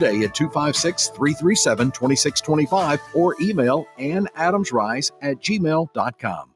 Today at 256-337-2625 or email annadamsrise@gmail.com.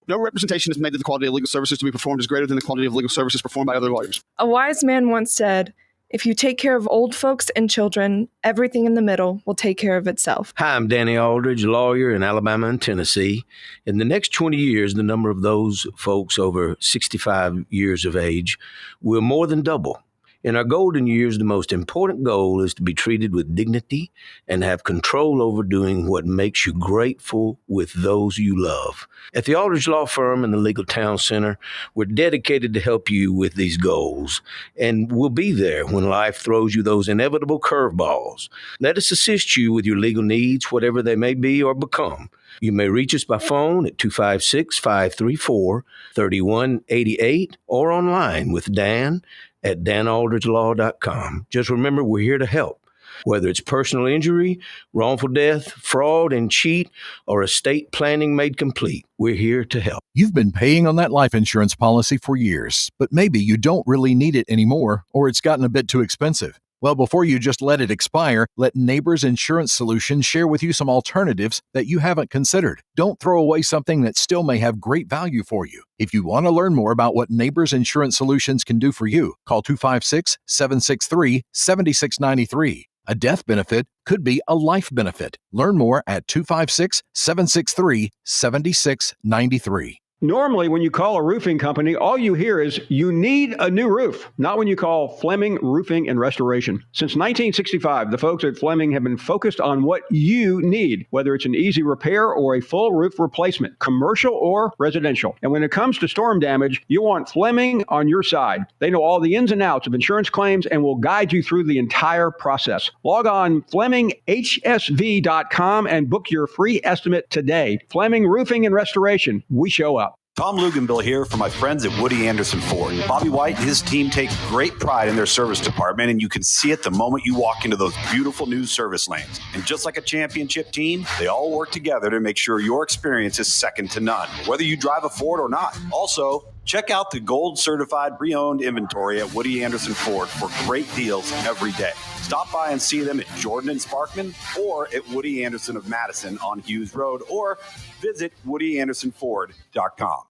No representation is made that the quality of legal services to be performed is greater than the quality of legal services performed by other lawyers. A wise man once said, if you take care of old folks and children, everything in the middle will take care of itself. Hi, I'm Danny Aldridge, lawyer in Alabama and Tennessee. In the next 20 years, the number of those folks over 65 years of age will more than double. In our golden years, the most important goal is to be treated with dignity and have control over doing what makes you grateful with those you love. At the Aldridge Law Firm and the Legal Town Center, we're dedicated to help you with these goals, and we'll be there when life throws you those inevitable curveballs. Let us assist you with your legal needs, whatever they may be or become. You may reach us by phone at 256-534-3188 or online with Dan at danaldridgelaw.com. Just remember, we're here to help. Whether it's personal injury, wrongful death, fraud and cheat, or estate planning made complete, we're here to help. You've been paying on that life insurance policy for years, but maybe you don't really need it anymore, or it's gotten a bit too expensive. Well, before you just let it expire, let Neighbors Insurance Solutions share with you some alternatives that you haven't considered. Don't throw away something that still may have great value for you. If you want to learn more about what Neighbors Insurance Solutions can do for you, call 256-763-7693. A death benefit could be a life benefit. Learn more at 256-763-7693. Normally, when you call a roofing company, all you hear is, you need a new roof. Not when you call Fleming Roofing and Restoration. Since 1965, the folks at Fleming have been focused on what you need, whether it's an easy repair or a full roof replacement, commercial or residential. And when it comes to storm damage, you want Fleming on your side. They know all the ins and outs of insurance claims and will guide you through the entire process. Log on FlemingHSV.com and book your free estimate today. Fleming Roofing and Restoration. We show up. Tom Luganbill here for my friends at Woody Anderson Ford. Bobby White and his team take great pride in their service department, and you can see it the moment you walk into those beautiful new service lanes. And just like a championship team, they all work together to make sure your experience is second to none, whether you drive a Ford or not. Also, check out the gold certified pre-owned inventory at Woody Anderson Ford for great deals every day. Stop by and see them at Jordan and Sparkman or at Woody Anderson of Madison on Hughes Road, or visit WoodyAndersonFord.com.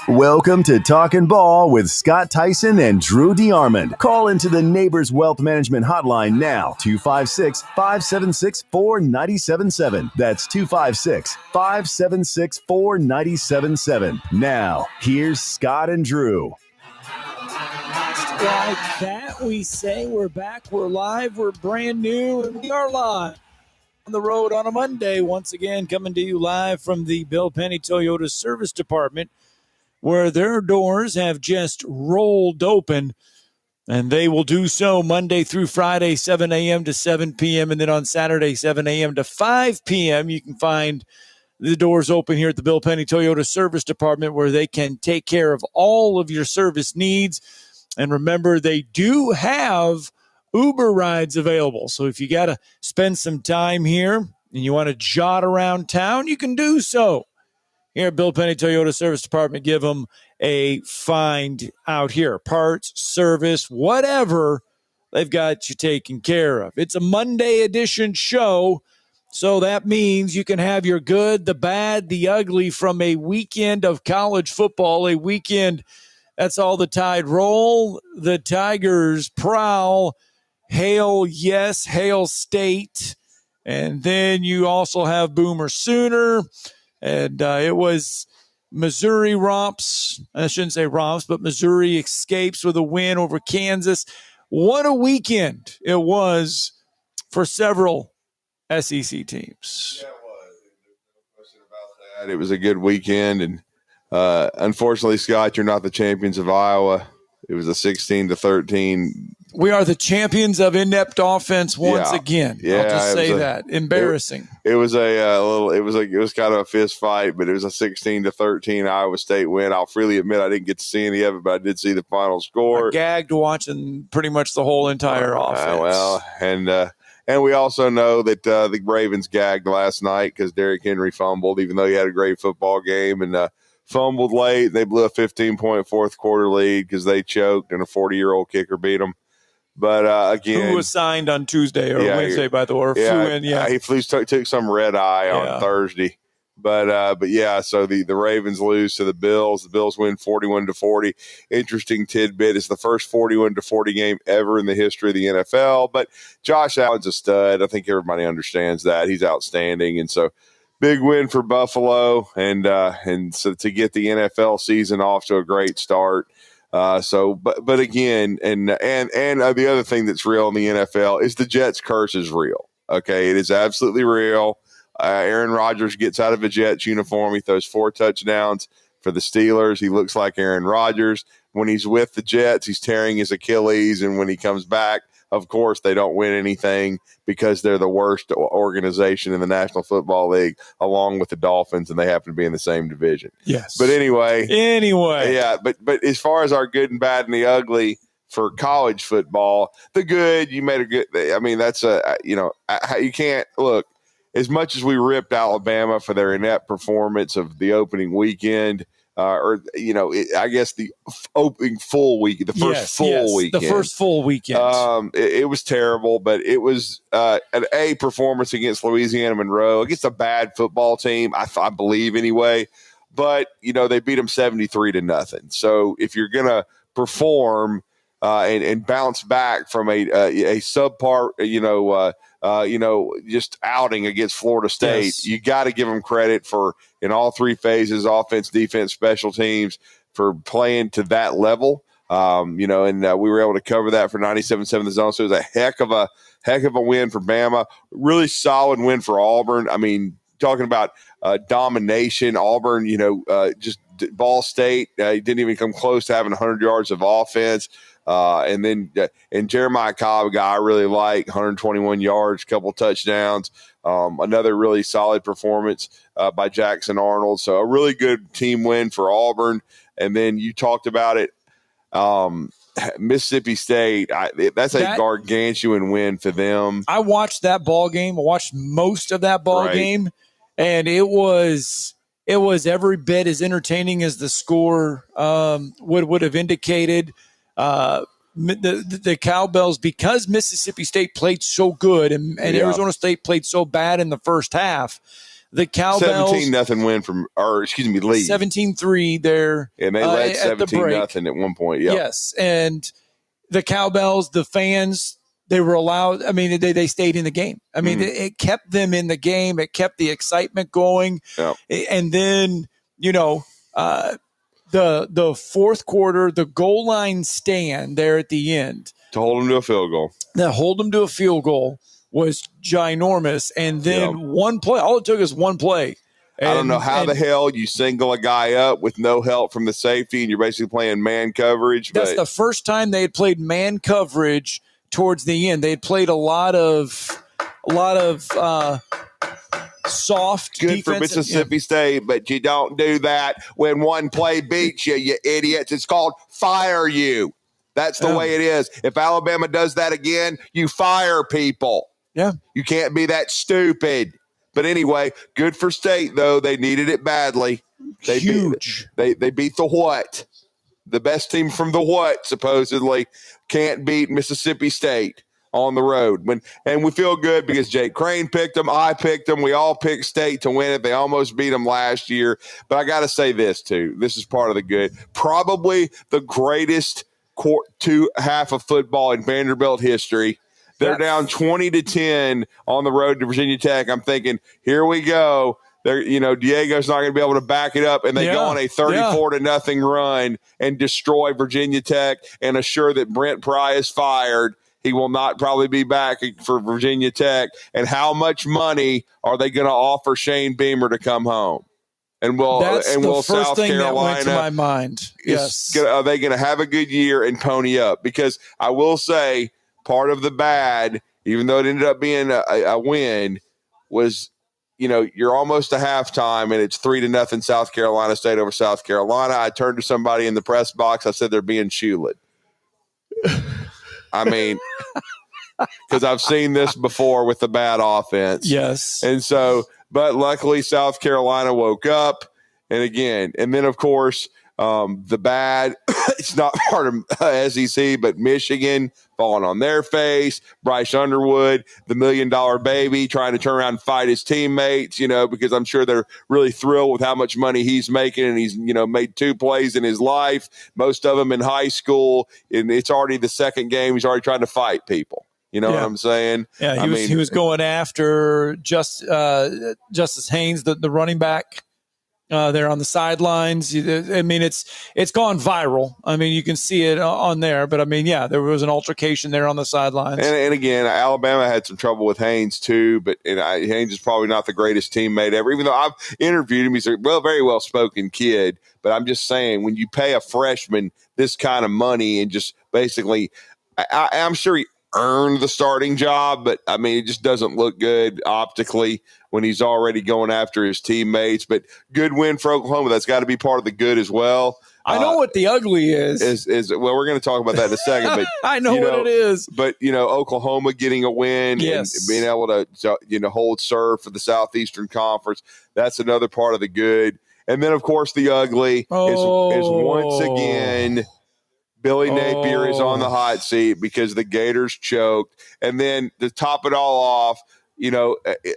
Welcome to Talkin' Ball with Scott Tyson and Drew DeArmond. Call into the Neighbors Wealth Management Hotline now, 256-576-4977. That's 256-576-4977. Now, here's Scott and Drew. Like that, we say we're back, we're live, we're brand new, and we are live on the road on a Monday. Once again, coming to you live from the Bill Penny Toyota Service Department, where their doors have just rolled open, and they will do so Monday through Friday, 7 a.m. to 7 p.m., and then on Saturday, 7 a.m. to 5 p.m. You can find the doors open here at the Bill Penny Toyota Service Department, where they can take care of all of your service needs. And remember, they do have Uber rides available. So if you got to spend some time here and you want to jot around town, you can do so. Here at Bill Penny Toyota Service Department, give them a find out here. Parts, service, whatever, they've got you taken care of. It's a Monday edition show, so that means you can have your good, the bad, the ugly from a weekend of college football, a weekend. That's all the Tide roll. The Tigers prowl. Hail, yes, Hail State. And then you also have Boomer Sooner. And it was Missouri romps. I shouldn't say romps, but Missouri escapes with a win over Kansas. What a weekend it was for several SEC teams. Yeah, it was. There's no question about that. It was a good weekend, and unfortunately, Scott, you're not the champions of Iowa. It was a 16-13. We are the champions of inept offense once again. Yeah, I'll just say that. Embarrassing. It was it was kind of a fist fight, but it was a 16-13 Iowa State win. I'll freely admit I didn't get to see any of it, but I did see the final score. I gagged watching pretty much the whole entire offense. And we also know that the Ravens gagged last night because Derrick Henry fumbled, even though he had a great football game, and fumbled late. They blew a 15-point fourth quarter lead because they choked and a 40-year-old kicker beat them. But again, who was signed on Tuesday or Wednesday, by the way, or flew in? Yeah, he took some red eye on Thursday. But yeah, so the Ravens lose to the Bills. The Bills win 41-40. Interesting tidbit: it's the first 41-40 game ever in the history of the NFL. But Josh Allen's a stud. I think everybody understands that. He's outstanding, and so big win for Buffalo, and so to get the NFL season off to a great start. But again, and the other thing that's real in the NFL is the Jets curse is real. Okay, it is absolutely real. Aaron Rodgers gets out of a Jets uniform. He throws 4 touchdowns for the Steelers. He looks like Aaron Rodgers. When he's with the Jets, he's tearing his Achilles. And when he comes back, of course, they don't win anything because they're the worst organization in the National Football League, along with the Dolphins, and they happen to be in the same division. Yes. But anyway. Yeah, but as far as our good and bad and the ugly for college football, the good, you made a good – I mean, that's you can't – look, as much as we ripped Alabama for their inept performance of the opening weekend, I guess the opening full week, the first full weekend. The first full weekend. It was terrible, but it was an A performance against Louisiana Monroe, against a bad football team, I believe anyway. But, they beat them 73-0. So if you're going to perform and bounce back from a subpar, just outing against Florida State, you got to give them credit for in all 3 phases, offense, defense, special teams, for playing to that level. And we were able to cover that for 97.7 the zone. So it was a heck of a win for Bama. Really solid win for Auburn. I mean, talking about domination, Auburn, just Ball State, didn't even come close to having 100 yards of offense. And Jeremiah Cobb, a guy I really like, 121 yards, couple touchdowns, another really solid performance by Jackson Arnold. So a really good team win for Auburn. And then you talked about it, Mississippi State. That's a gargantuan win for them. I watched that ball game. I watched most of that ball game, and it was every bit as entertaining as the score would have indicated. The Cowbells, because Mississippi State played so good and Arizona State played so bad in the first half, the Cowbells 17-0 win lead 17-3 there, and they led 17-0 at one point. Yes, and the Cowbells, the fans, they were allowed. I mean, they stayed in the game. I mean, it kept them in the game. It kept the excitement going, and then the fourth quarter, the goal line stand there at the end to hold them to a field goal. That hold them to a field goal was ginormous. And then one play, all it took is one play. I don't know how the hell you single a guy up with no help from the safety, and you're basically playing man coverage. That's the first time they had played man coverage towards the end. They had played a lot of soft good defense for Mississippi State, but you don't do that when one play beats you, you idiots. It's called fire you. That's the way it is. If Alabama does that again, you fire people. Yeah. You can't be that stupid. But anyway, good for State, though. They needed it badly. Huge. They beat the what? The best team from the what, supposedly, can't beat Mississippi State on the road. And we feel good because Jake Crane picked them. I picked them. We all picked State to win it. They almost beat them last year. But I got to say this, too. This is part of the good. Probably the greatest half of football in Vanderbilt history. They're down 20-10 on the road to Virginia Tech. I'm thinking, here we go. Diego's not going to be able to back it up, and they go on a 34-0 run and destroy Virginia Tech and assure that Brent Pry is fired. He will not probably be back for Virginia Tech. And how much money are they going to offer Shane Beamer to come home? That's the first South thing Carolina, that went to my mind. Yes. Are they going to have a good year and pony up? Because I will say part of the bad, even though it ended up being a win, was you're almost to halftime and it's 3-0 South Carolina State over South Carolina. I turned to somebody in the press box. I said they're being shoeled. I mean, because I've seen this before with the bad offense. Yes. And so, but luckily South Carolina woke up. And then, of course, the bad, it's not part of SEC, but Michigan falling on their face. Bryce Underwood, the $1 million baby, trying to turn around and fight his teammates, because I'm sure they're really thrilled with how much money he's making. And he's, made 2 plays in his life, most of them in high school. And it's already the second game. He's already trying to fight people. You know what I'm saying? Yeah, he was going after Justice Haynes, the running back. There on the sidelines. I mean, it's gone viral. I mean, you can see it on there. But, I mean, yeah, there was an altercation there on the sidelines. And again, Alabama had some trouble with Haynes, too. But Haynes is probably not the greatest teammate ever. Even though I've interviewed him, he's a very well-spoken kid. But I'm just saying, when you pay a freshman this kind of money and just basically I'm sure he earned the starting job, but, I mean, it just doesn't look good optically when he's already going after his teammates. But good win for Oklahoma. That's got to be part of the good as well. I know what the ugly is. Well, we're going to talk about that in a second. But I know what it is. But, Oklahoma getting a win and being able to, hold serve for the Southeastern Conference, that's another part of the good. And then, of course, the ugly is once again – Billy Napier is on the hot seat because the Gators choked. And then to top it all off,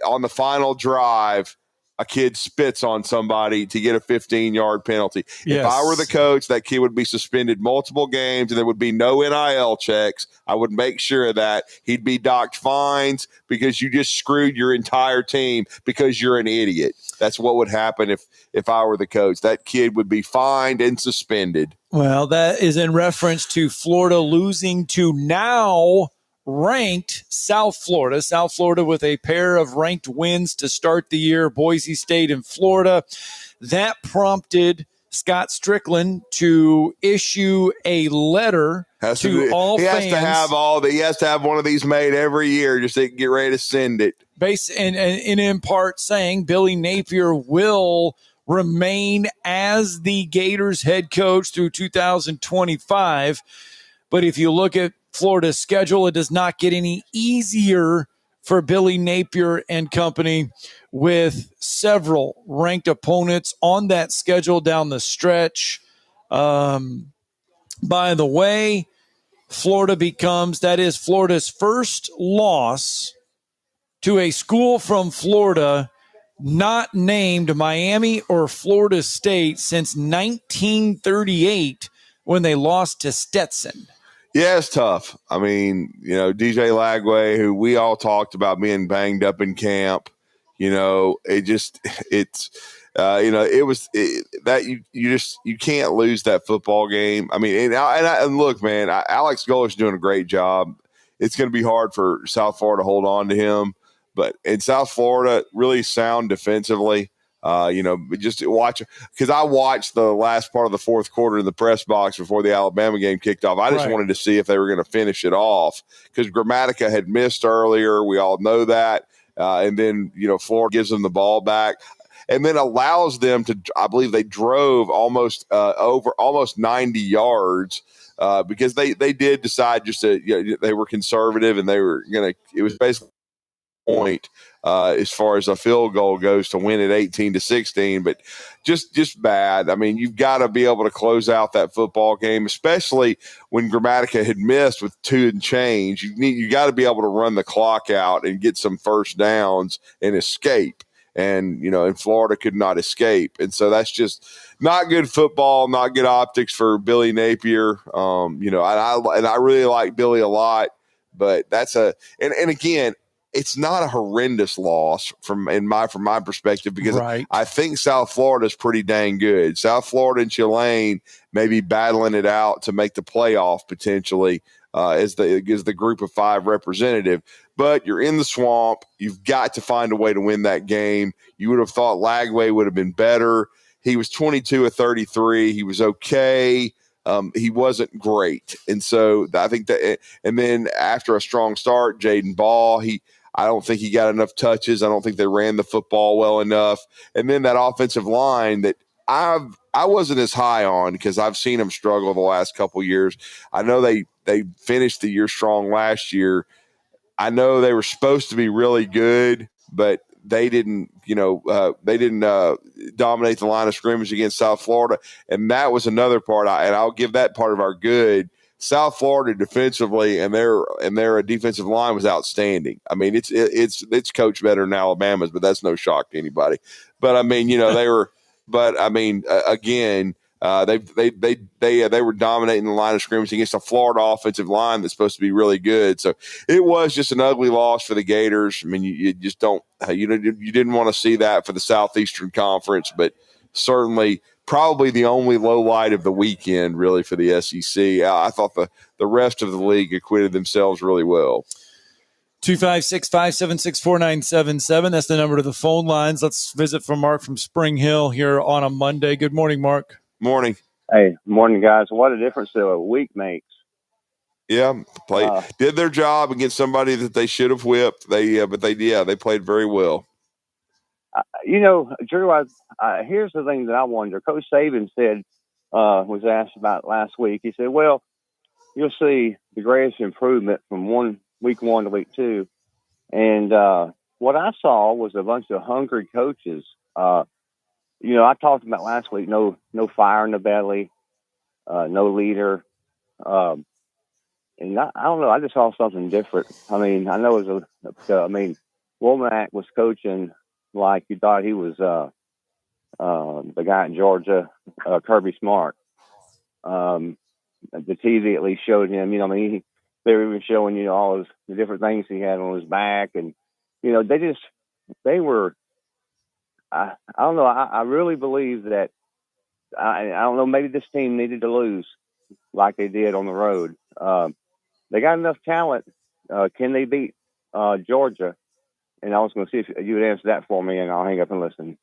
on the final drive, a kid spits on somebody to get a 15-yard penalty. Yes. If I were the coach, that kid would be suspended multiple games and there would be no NIL checks. I would make sure of that. He'd be docked fines because you just screwed your entire team because you're an idiot. That's what would happen if I were the coach. That kid would be fined and suspended. Well, that is in reference to Florida losing to now ranked South Florida. South Florida with a pair of ranked wins to start the year, Boise State and Florida. That prompted Scott Strickland to issue a letter to all fans. He has to have one of these made every year just to get ready to send it. And in part saying Billy Napier will remain as the Gators head coach through 2025. But if you look at Florida's schedule, it does not get any easier for Billy Napier and company, with several ranked opponents on that schedule down the stretch. By the way, that is Florida's first loss to a school from Florida not named Miami or Florida State since 1938 when they lost to Stetson. Yeah, it's tough. I mean, DJ Lagway, who we all talked about being banged up in camp, you can't lose that football game. I mean, and look, man, Alex Scarborough is doing a great job. It's going to be hard for South Florida to hold on to him, but in South Florida, really sound defensively. Just watch, because I watched the last part of the fourth quarter in the press box before the Alabama game kicked off. I just wanted to see if they were going to finish it off, because Grammatica had missed earlier. We all know that. And then, Florida gives them the ball back and then allows them to, I believe they drove almost 90 yards because they did decide just to, they were conservative and they were going to, it was basically point as far as a field goal goes to win it 18-16, but just bad. I mean, you've got to be able to close out that football game, especially when Grammatica had missed with 2 and change. You got to be able to run the clock out and get some first downs and escape. And, and Florida could not escape. And so that's just not good football, not good optics for Billy Napier. And I really like Billy a lot, but that's and again, it's not a horrendous loss from my perspective, because I think South Florida is pretty dang good. South Florida and Tulane may be battling it out to make the playoff potentially as the group of 5 representative. But you're in the swamp. You've got to find a way to win that game. You would have thought Lagway would have been better. He was 22 of 33. He was okay. He wasn't great. And so I think that, and then after a strong start, Jaden Ball, I don't think he got enough touches. I don't think they ran the football well enough. And then that offensive line that I wasn't as high on, because I've seen them struggle the last couple years. I know they finished the year strong last year. I know they were supposed to be really good, but they didn't dominate the line of scrimmage against South Florida. And that was another part. And I'll give that part of our good. South Florida defensively and their defensive line was outstanding. I mean, it's coached better than Alabama's, but that's no shock to anybody. But I mean, they were. But I mean, again, they were dominating the line of scrimmage against a Florida offensive line that's supposed to be really good. So it was just an ugly loss for the Gators. I mean, you just don't you didn't want to see that for the Southeastern Conference, but certainly probably the only low light of the weekend really for the SEC. I thought the rest of the league acquitted themselves really well. 256-576-4977. That's the number to the phone lines. Let's visit from Mark from Spring Hill here on a Monday. Good morning, Mark. Morning. Hey, morning, guys. What a difference a week makes. Yeah, did their job against somebody that they should have whipped. They played very well. Drew, here's the thing that I wonder. Coach Saban said, was asked about last week. He said, well, you'll see the greatest improvement from week 1 to week 2. And what I saw was a bunch of hungry coaches. I talked about last week, no fire in the belly, no leader. And I don't know, I just saw something different. I mean, I know Womack was coaching like you thought he was the guy in Georgia, Kirby Smart. The TV at least showed him, they were even showing, all the different things he had on his back. And, they were, I don't know, I really believe that, I don't know, maybe this team needed to lose like they did on the road. They got enough talent. Can they beat Georgia? And I was going to see if you would answer that for me, and I'll hang up and listen.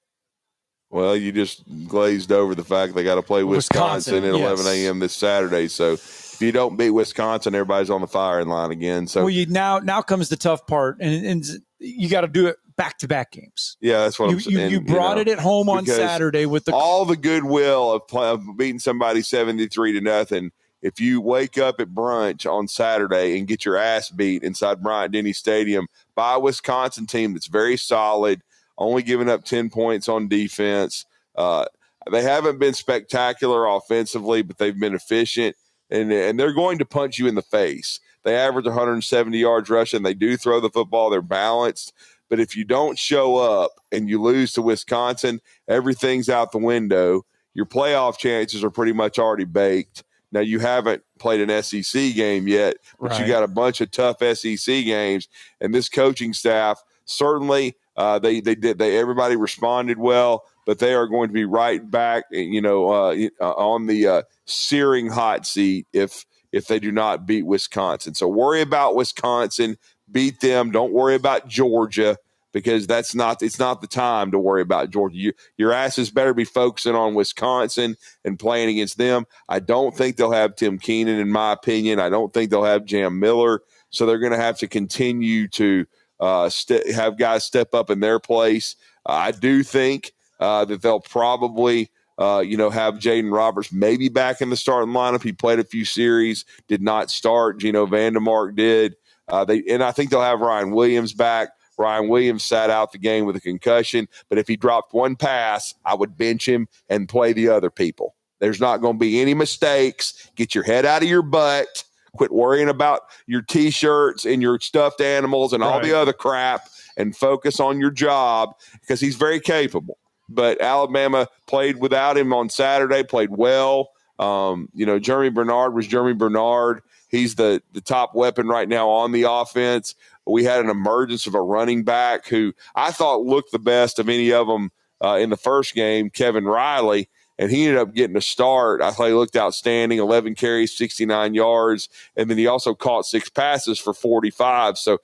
Well, you just glazed over the fact they got to play Wisconsin at 11 a.m. this Saturday. So if you don't beat Wisconsin, everybody's on the firing line again. So now comes the tough part, and you got to do it back-to-back games. Yeah, that's what I'm saying. You brought it at home on Saturday with all the goodwill of beating somebody 73-0. If you wake up at brunch on Saturday and get your ass beat inside Bryant-Denny Stadium by a Wisconsin team that's very solid, only giving up 10 points on defense, they haven't been spectacular offensively, but they've been efficient, and they're going to punch you in the face. They average 170 yards rushing. They do throw the football. They're balanced. But if you don't show up and you lose to Wisconsin, everything's out the window. Your playoff chances are pretty much already baked. Now, you haven't played an SEC game yet, but You got a bunch of tough SEC games. And this coaching staff, certainly everybody responded well, but they are going to be right back, on the searing hot seat if they do not beat Wisconsin. So worry about Wisconsin, beat them. Don't worry about Georgia, because it's not the time to worry about Georgia. Your asses better be focusing on Wisconsin and playing against them. I don't think they'll have Tim Keenan, in my opinion. I don't think they'll have Jam Miller. So they're going to have to continue to have guys step up in their place. I do think that they'll probably have Jaden Roberts maybe back in the starting lineup. He played a few series, did not start. Geno Vandermark did. And I think they'll have Ryan Williams back. Ryan Williams sat out the game with a concussion, but if he dropped one pass, I would bench him and play the other people. There's not going to be any mistakes. Get your head out of your butt. Quit worrying about your T-shirts and your stuffed animals and all the other crap, and focus on your job, because he's very capable. But Alabama played without him on Saturday, played well. Jeremy Bernard was Jeremy Bernard. He's the top weapon right now on the offense. We had an emergence of a running back who I thought looked the best of any of them in the first game, Kevin Riley, and he ended up getting a start. I thought he looked outstanding, 11 carries, 69 yards, and then he also caught 6 passes for 45. So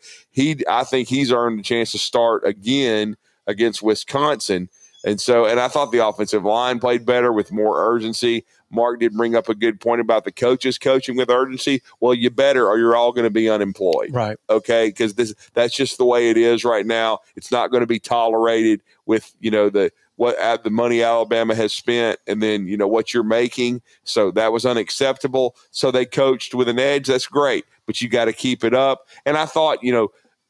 I think he's earned a chance to start again against Wisconsin. And I thought the offensive line played better with more urgency. Mark did bring up a good point about the coaches coaching with urgency. Well, you better, or you're all going to be unemployed. Right. Okay. Because that's just the way it is right now. It's not going to be tolerated with, the money Alabama has spent and then, what you're making. So that was unacceptable. So they coached with an edge. That's great, but you got to keep it up. And I thought,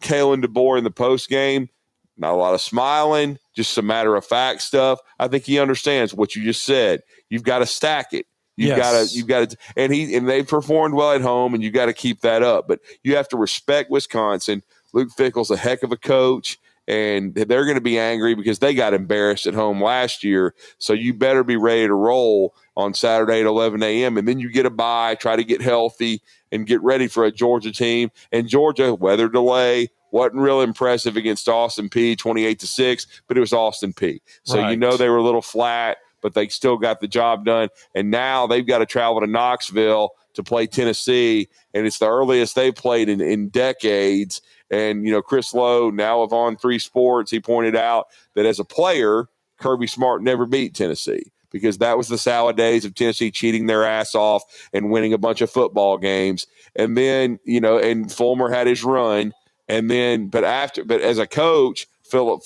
Kalen DeBoer in the post game. Not a lot of smiling, just some matter-of-fact stuff. I think he understands what you just said. You've got to stack it. You've got to, and they performed well at home, and you got to keep that up. But you have to respect Wisconsin. Luke Fickell's a heck of a coach, and they're going to be angry because they got embarrassed at home last year. So you better be ready to roll on Saturday at 11 a.m. And then you get a bye, try to get healthy, and get ready for a Georgia team. And Georgia, weather delay, wasn't real impressive against Austin Peay 28-6, but it was Austin Peay. So Right. you know they were a little flat, but they still got the job done. And now they've got to travel to Knoxville to play Tennessee, and it's the earliest they've played in decades. And, Chris Lowe, now of On 3 Sports, he pointed out that as a player, Kirby Smart never beat Tennessee because that was the salad days of Tennessee cheating their ass off and winning a bunch of football games. And then, and Fulmer had his run. And then, but as a coach, Kirby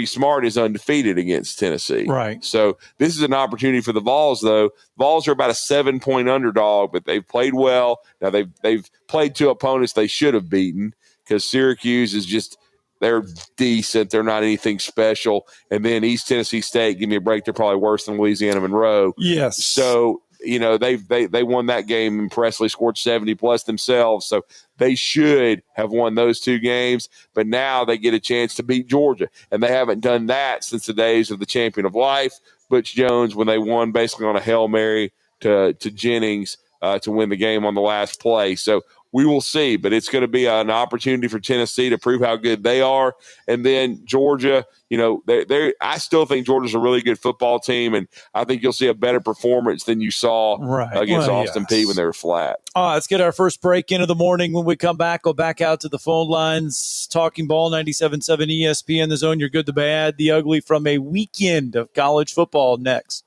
Smart is undefeated against Tennessee. Right. So this is an opportunity for the Vols, though. Vols are about a 7-point underdog, but they've played well. Now they've played two opponents they should have beaten because Syracuse is just they're decent. They're not anything special. And then East Tennessee State, give me a break. They're probably worse than Louisiana Monroe. Yes. So they won that game impressively, scored 70 plus themselves. So they should have won those two games, but now they get a chance to beat Georgia. And they haven't done that since the days of the champion of life, Butch Jones, when they won basically on a Hail Mary to Jennings to win the game on the last play. So we will see, but it's going to be an opportunity for Tennessee to prove how good they are. And then Georgia, I still think Georgia's a really good football team, and I think you'll see a better performance than you saw against Austin Peay when they were flat. All right, let's get our first break into the morning. When we come back, go back out to the phone lines. Talking Ball, 97.7 ESPN, The Zone, your good, the bad, the ugly from a weekend of college football next.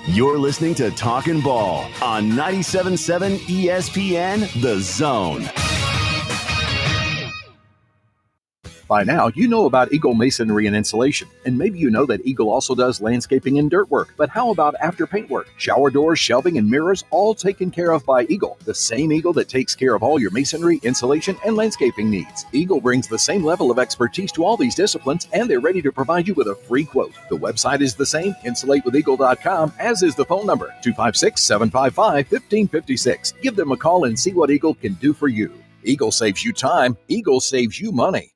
You're listening to Talkin' Ball on 97.7 ESPN, The Zone. By now, you know about Eagle Masonry and Insulation, and maybe you know that Eagle also does landscaping and dirt work. But how about after paint work? Shower doors, shelving, and mirrors, all taken care of by Eagle, the same Eagle that takes care of all your masonry, insulation, and landscaping needs. Eagle brings the same level of expertise to all these disciplines, and they're ready to provide you with a free quote. The website is the same, insulatewitheagle.com, as is the phone number, 256-755-1556. Give them a call and see what Eagle can do for you. Eagle saves you time. Eagle saves you money.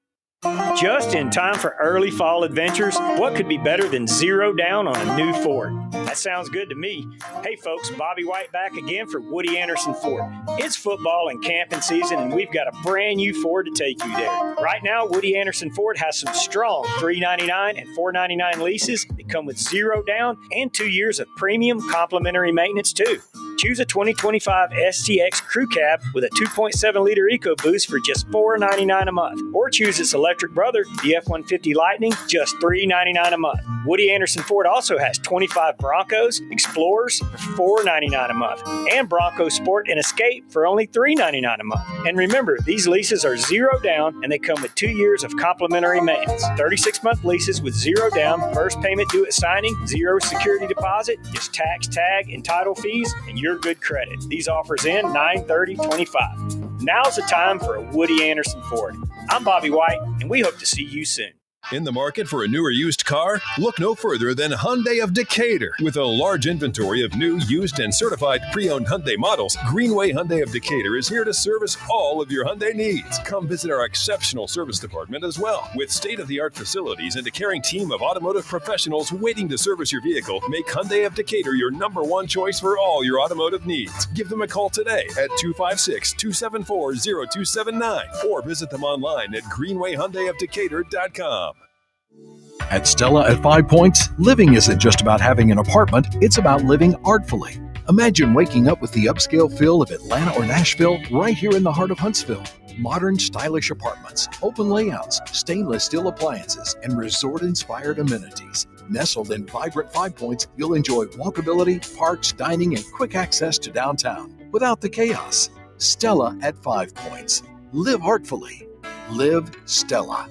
Just in time for early fall adventures, what could be better than zero down on a new Ford? That sounds good to me. Hey folks, Bobby White back again for Woody Anderson Ford. It's football and camping season, and we've got a brand new Ford to take you there. Right now, Woody Anderson Ford has some strong $399 and $499 leases that come with zero down and 2 years of premium complimentary maintenance too. Choose a 2025 STX Crew Cab with a 2.7-liter EcoBoost for just $499 a month. Or choose its electric brother, the F-150 Lightning, just $399 a month. Woody Anderson Ford also has 25 Broncos, Explorers for $499 a month, and Bronco Sport and Escape for only $399 a month. And remember, these leases are zero down, and they come with 2 years of complimentary maintenance. 36-month leases with zero down, first payment due at signing, zero security deposit, just tax, tag, and title fees, and your good credit. These offers end 9/30/25. Now's the time for a Woody Anderson Ford. I'm Bobby White, and we hope to see you soon. In the market for a new or used car? Look no further than Hyundai of Decatur. With a large inventory of new, used, and certified pre-owned Hyundai models, Greenway Hyundai of Decatur is here to service all of your Hyundai needs. Come visit our exceptional service department as well. With state-of-the-art facilities and a caring team of automotive professionals waiting to service your vehicle, make Hyundai of Decatur your #1 choice for all your automotive needs. Give them a call today at 256-274-0279 or visit them online at greenwayhyundaiofdecatur.com. At Stella at 5 Points, living isn't just about having an apartment, it's about living artfully. Imagine waking up with the upscale feel of Atlanta or Nashville right here in the heart of Huntsville. Modern, stylish apartments, open layouts, stainless steel appliances, and resort-inspired amenities. Nestled in vibrant 5 Points, you'll enjoy walkability, parks, dining, and quick access to downtown without the chaos. Stella at 5 Points. Live artfully. Live Stella.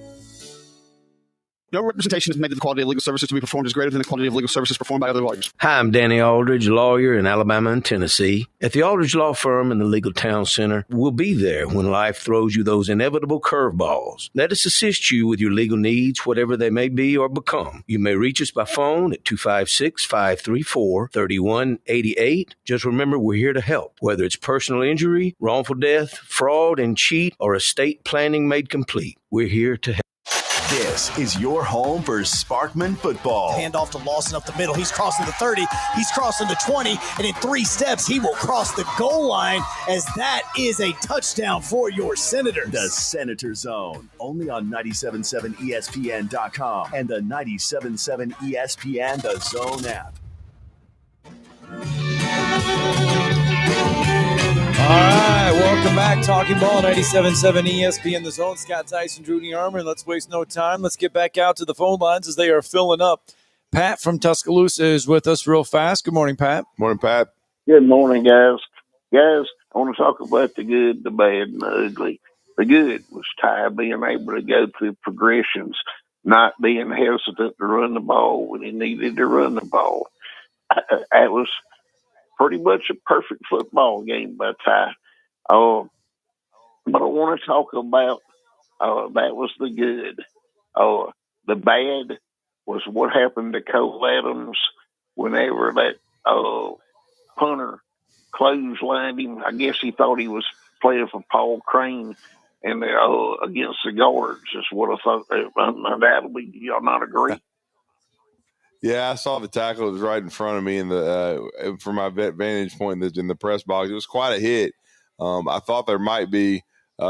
No representation is made that the quality of legal services to be performed is greater than the quality of legal services performed by other lawyers. Hi, I'm Danny Aldridge, lawyer in Alabama and Tennessee. At the Aldridge Law Firm in the Legal Town Center, we'll be there when life throws you those inevitable curveballs. Let us assist you with your legal needs, whatever they may be or become. You may reach us by phone at 256-534-3188. Just remember, we're here to help, whether it's personal injury, wrongful death, fraud and cheat, or estate planning made complete. We're here to help. This is your home for Sparkman football. Hand off to Lawson up the middle. He's crossing the 30. He's crossing the 20. And in 3 steps, he will cross the goal line, as that is a touchdown for your Senators. The Senator Zone, only on 97.7 ESPN.com and the 97.7 ESPN The Zone app. All right, welcome back. Talking Ball, 97.7 ESPN The Zone. Scott Tyson, Drew DeArmond. Let's waste no time. Let's get back out to the phone lines as they are filling up. Pat from Tuscaloosa is with us real fast. Good morning, Pat. Morning, Pat. Good morning, guys. Guys, I want to talk about the good, the bad, and the ugly. The good was Ty being able to go through progressions, not being hesitant to run the ball when he needed to run the ball. That was pretty much a perfect football game by Ty. But I want to talk about that was the good. The bad was what happened to Cole Adams whenever that punter clotheslined him. I guess he thought he was playing for Paul Crane and against the guards is what I thought. Undoubtedly, y'all not agree? Yeah, I saw the tackle. It was right in front of me in the from my vantage point in the press box. It was quite a hit. I thought there might be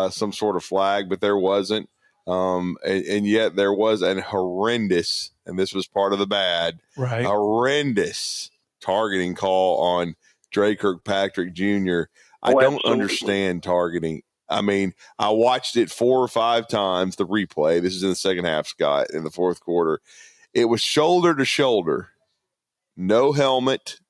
some sort of flag, but there wasn't. And yet there was an horrendous, and this was part of the bad, right? Horrendous targeting call on Dre Kirkpatrick Jr. I don't understand targeting. I mean, I watched it 4 or 5 times, the replay. This is in the second half, Scott, in the fourth quarter. It was shoulder to shoulder, no helmet,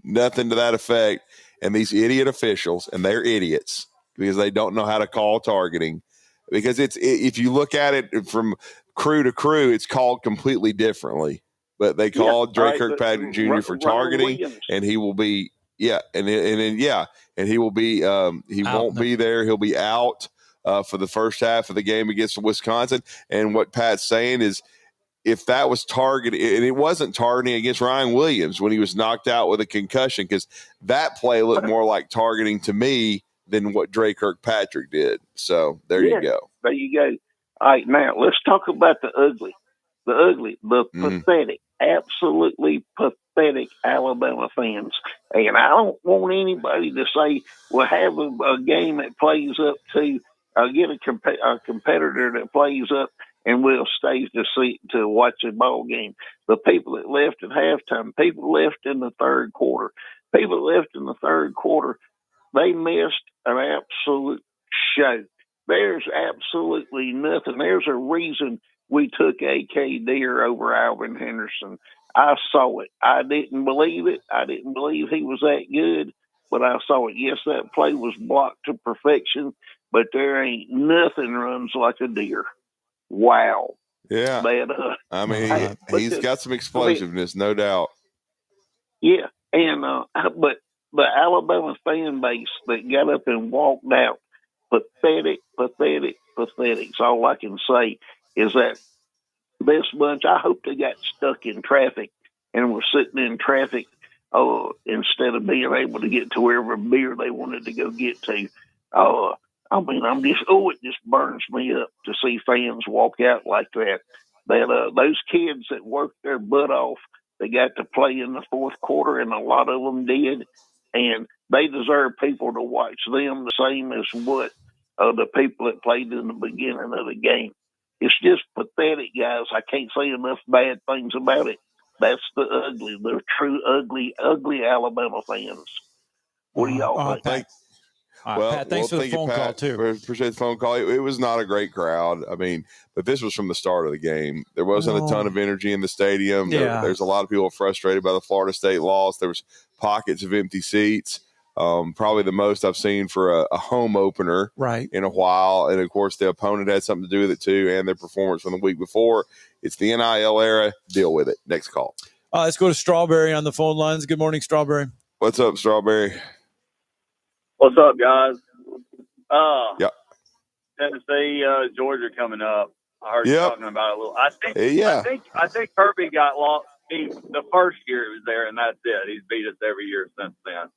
nothing to that effect. And these idiot officials, and they're idiots because they don't know how to call targeting. Because if you look at it from crew to crew, it's called completely differently. But they called Dre Kirkpatrick Jr. for targeting, and he will be he will be he won't be there. He'll be out for the first half of the game against Wisconsin. And what Pat's saying is, if that was targeted, and it wasn't targeting against Ryan Williams when he was knocked out with a concussion, because that play looked more like targeting to me than what Dre Kirkpatrick did. So there you go. There you go. All right, now let's talk about the ugly. The pathetic, absolutely pathetic Alabama fans. And I don't want anybody to say, well, have a game that plays up to, get a competitor that plays up and we'll stay to watch the ball game. The people that left at halftime, people left in the third quarter, they missed an absolute show. There's absolutely nothing. There's a reason we took A.K. Deer over Alvin Henderson. I saw it. I didn't believe it. I didn't believe he was that good, but I saw it. Yes, that play was blocked to perfection, but there ain't nothing runs like a deer. Wow. Yeah. I mean, he's got some explosiveness, no doubt. Yeah. And, but the Alabama fan base that got up and walked out, pathetic. So all I can say is that this bunch, I hope they got stuck in traffic and were sitting in traffic instead of being able to get to wherever beer they wanted to go get to. I mean, it just burns me up to see fans walk out like that. Those kids that worked their butt off, they got to play in the fourth quarter, and a lot of them did. And they deserve people to watch them the same as what the people that played in the beginning of the game. It's just pathetic, guys. I can't say enough bad things about it. That's the true ugly Alabama fans. What do y'all think? Pat, thanks for the phone call, too. Appreciate the phone call. It was not a great crowd. I mean, but this was from the start of the game. There wasn't a ton of energy in the stadium. There's a lot of people frustrated by the Florida State loss. There was pockets of empty seats. Probably the most I've seen for a home opener in a while. And, of course, the opponent had something to do with it, too, and their performance from the week before. It's the NIL era. Deal with it. Next call. Let's go to Strawberry on the phone lines. Good morning, Strawberry. What's up, Strawberry? What's up, guys? Yep. Tennessee, Georgia coming up. I heard you talking about it a little. I think Kirby got lost the first year he was there, and that's it. He's beat us every year since then. I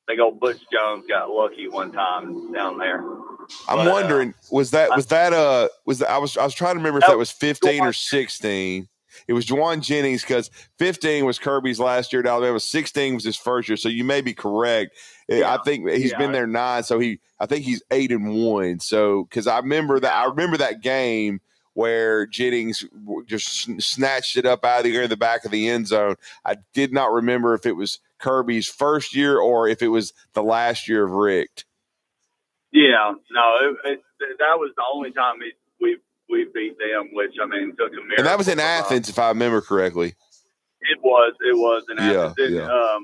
think old Butch Jones got lucky one time down there. I'm wondering, I was trying to remember if that was 15 or 16. It was Juwan Jennings, because 15 was Kirby's last year at Alabama. 16 was his first year, so you may be correct. Yeah. I think he's been there 9, so I think he's 8-1. So because I remember that game where Jennings just snatched it up out of the air in the back of the end zone. I did not remember if it was Kirby's first year or if it was the last year of Richt. Yeah, no, that was the only time we beat them, which, I mean, took a miracle. And that was in Athens, if I remember correctly. It was in Athens. Yeah.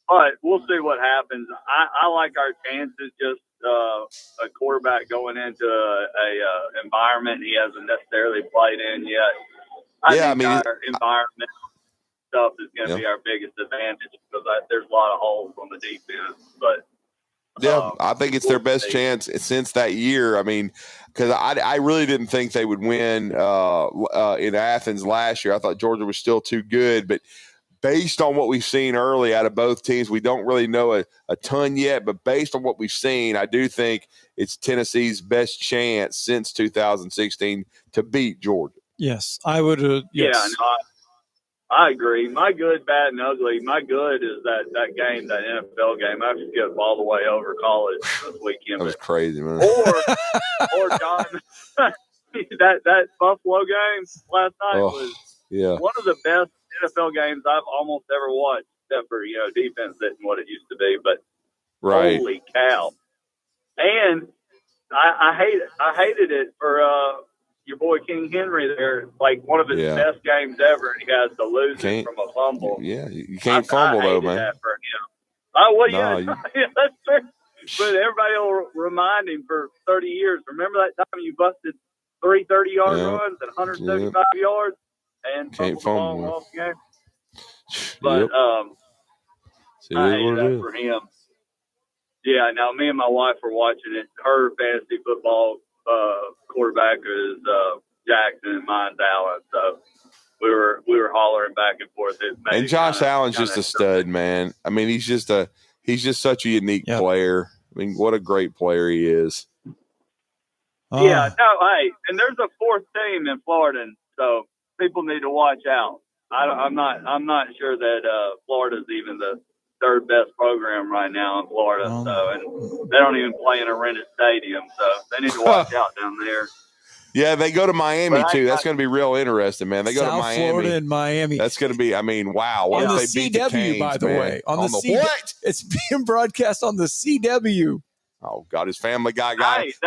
But we'll see what happens. I like our chances, just a quarterback going into a environment he hasn't necessarily played in yet. I think our environment stuff is going to be our biggest advantage, because there's a lot of holes on the defense. But I think it's their best chance since that year. I mean, because I really didn't think they would win in Athens last year. I thought Georgia was still too good, but based on what we've seen early out of both teams, we don't really know a ton yet, but based on what we've seen, I do think it's Tennessee's best chance since 2016 to beat Georgia. Yes, I would. Yes. Yeah, no, I agree. My good, bad, and ugly. My good is that game, that NFL game. I have to skip all the way over college this weekend. That was crazy, man. Or John, that Buffalo game last night was one of the best NFL games I've almost ever watched, except for, defense isn't what it used to be. But holy cow! And I hated it for your boy King Henry there. Like one of his best games ever, and he has to lose it from a fumble. Yeah, you can't fumble though, man. That for him. That's true. But everybody will remind him for 30 years. Remember that time you busted 3 30-yard runs and 175 yards? And can't fumble off the game. But I hate that for him. Yeah, now me and my wife were watching it. Her fantasy football quarterback is Jackson and mine's Allen. So we were hollering back and forth. And Josh Allen's just a stud, man. I mean, he's just such a unique player. I mean, what a great player he is. Yeah, hey, and there's a fourth team in Florida, so people need to watch out. I'm not sure that Florida's even the third best program right now in Florida. So, and they don't even play in a rented stadium, so they need to watch out down there. Yeah, they go to Miami too. That's going to be real interesting, man. They go South to Miami, Florida and Miami. That's going to be. I mean, wow! On the they beat the CW, Canes, by the man. way, on the what? It's being broadcast on the CW. Oh God, his Family Guy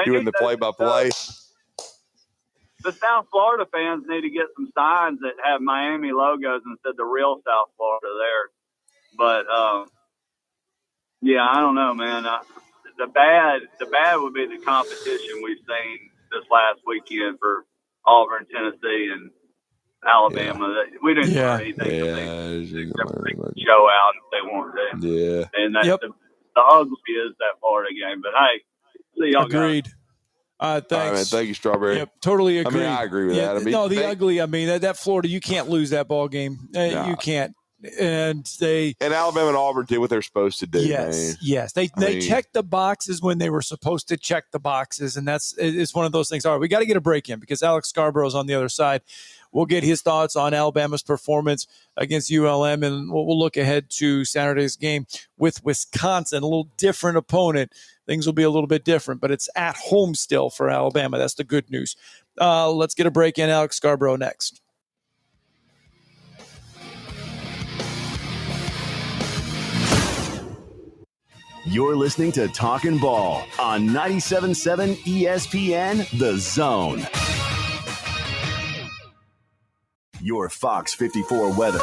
doing the play-by-play. The South Florida fans need to get some signs that have Miami logos instead of the real South Florida there. But I don't know, man. The bad would be the competition we've seen this last weekend for Auburn, Tennessee, and Alabama. We didn't do anything except for show out if they want to. Yeah, and the ugly is that Florida game. But hey, see y'all. Agreed. Guys. Thanks. All right, man. Thank you, Strawberry. Yep, totally agree. I mean, I agree with that. I mean, the ugly. I mean, that Florida, you can't lose that ball game. You can't. And Alabama and Auburn did what they're supposed to do. Yes, man. They checked the boxes when they were supposed to check the boxes, and it's one of those things. All right, we got to get a break in because Alex Scarborough is on the other side. We'll get his thoughts on Alabama's performance against ULM, and we'll look ahead to Saturday's game with Wisconsin, a little different opponent. Things will be a little bit different, but it's at home still for Alabama. That's the good news. Let's get a break in. Alex Scarborough next. You're listening to Talkin' Ball on 97.7 ESPN, The Zone. Your Fox 54 weather.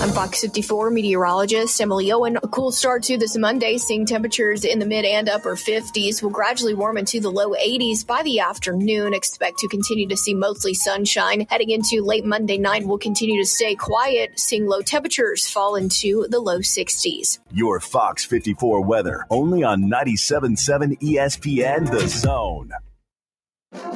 I'm Fox 54 meteorologist Emily Owen. A cool start to this Monday, seeing temperatures in the mid and upper 50s. Will gradually warm into the low 80s by the afternoon. Expect to continue to see mostly sunshine. Heading into late Monday night, we'll continue to stay quiet, seeing low temperatures fall into the low 60s. Your Fox 54 weather, only on 97.7 ESPN The Zone.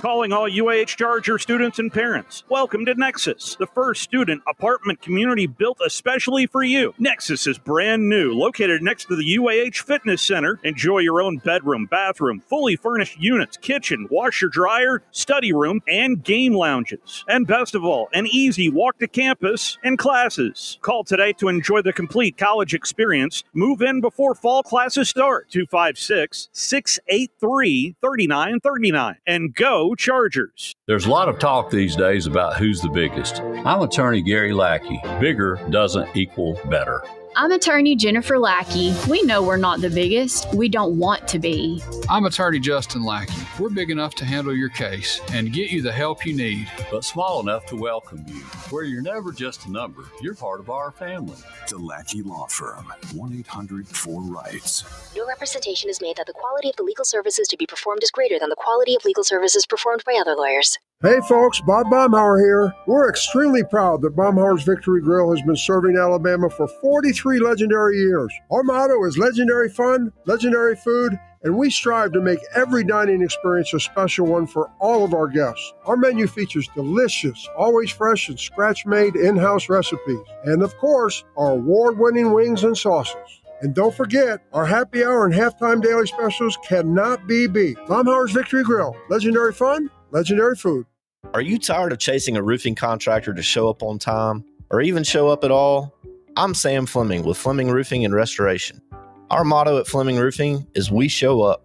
Calling all UAH Charger students and parents. Welcome to Nexus, the first student apartment community built especially for you. Nexus is brand new, located next to the UAH Fitness Center. Enjoy your own bedroom, bathroom, fully furnished units, kitchen, washer, dryer, study room, and game lounges. And best of all, an easy walk to campus and classes. Call today to enjoy the complete college experience. Move in before fall classes start. 256-683-3939. And go Chargers. There's a lot of talk these days about who's the biggest. I'm attorney Gary Lackey. Bigger doesn't equal better. I'm attorney Jennifer Lackey. We know we're not the biggest. We don't want to be. I'm attorney Justin Lackey. We're big enough to handle your case and get you the help you need, but small enough to welcome you, where you're never just a number. You're part of our family. The Lackey Law Firm, 1-800-4RIGHTS. No representation is made that the quality of the legal services to be performed is greater than the quality of legal services performed by other lawyers. Hey folks, Bob Baumhauer here. We're extremely proud that Baumhauer's Victory Grill has been serving Alabama for 43 legendary years. Our motto is legendary fun, legendary food, and we strive to make every dining experience a special one for all of our guests. Our menu features delicious, always fresh and scratch-made in-house recipes. And of course, our award-winning wings and sauces. And don't forget, our happy hour and halftime daily specials cannot be beat. Baumhauer's Victory Grill, legendary fun, legendary food. Are you tired of chasing a roofing contractor to show up on time or even show up at all? I'm Sam Fleming with Fleming Roofing and Restoration. Our motto at Fleming Roofing is we show up.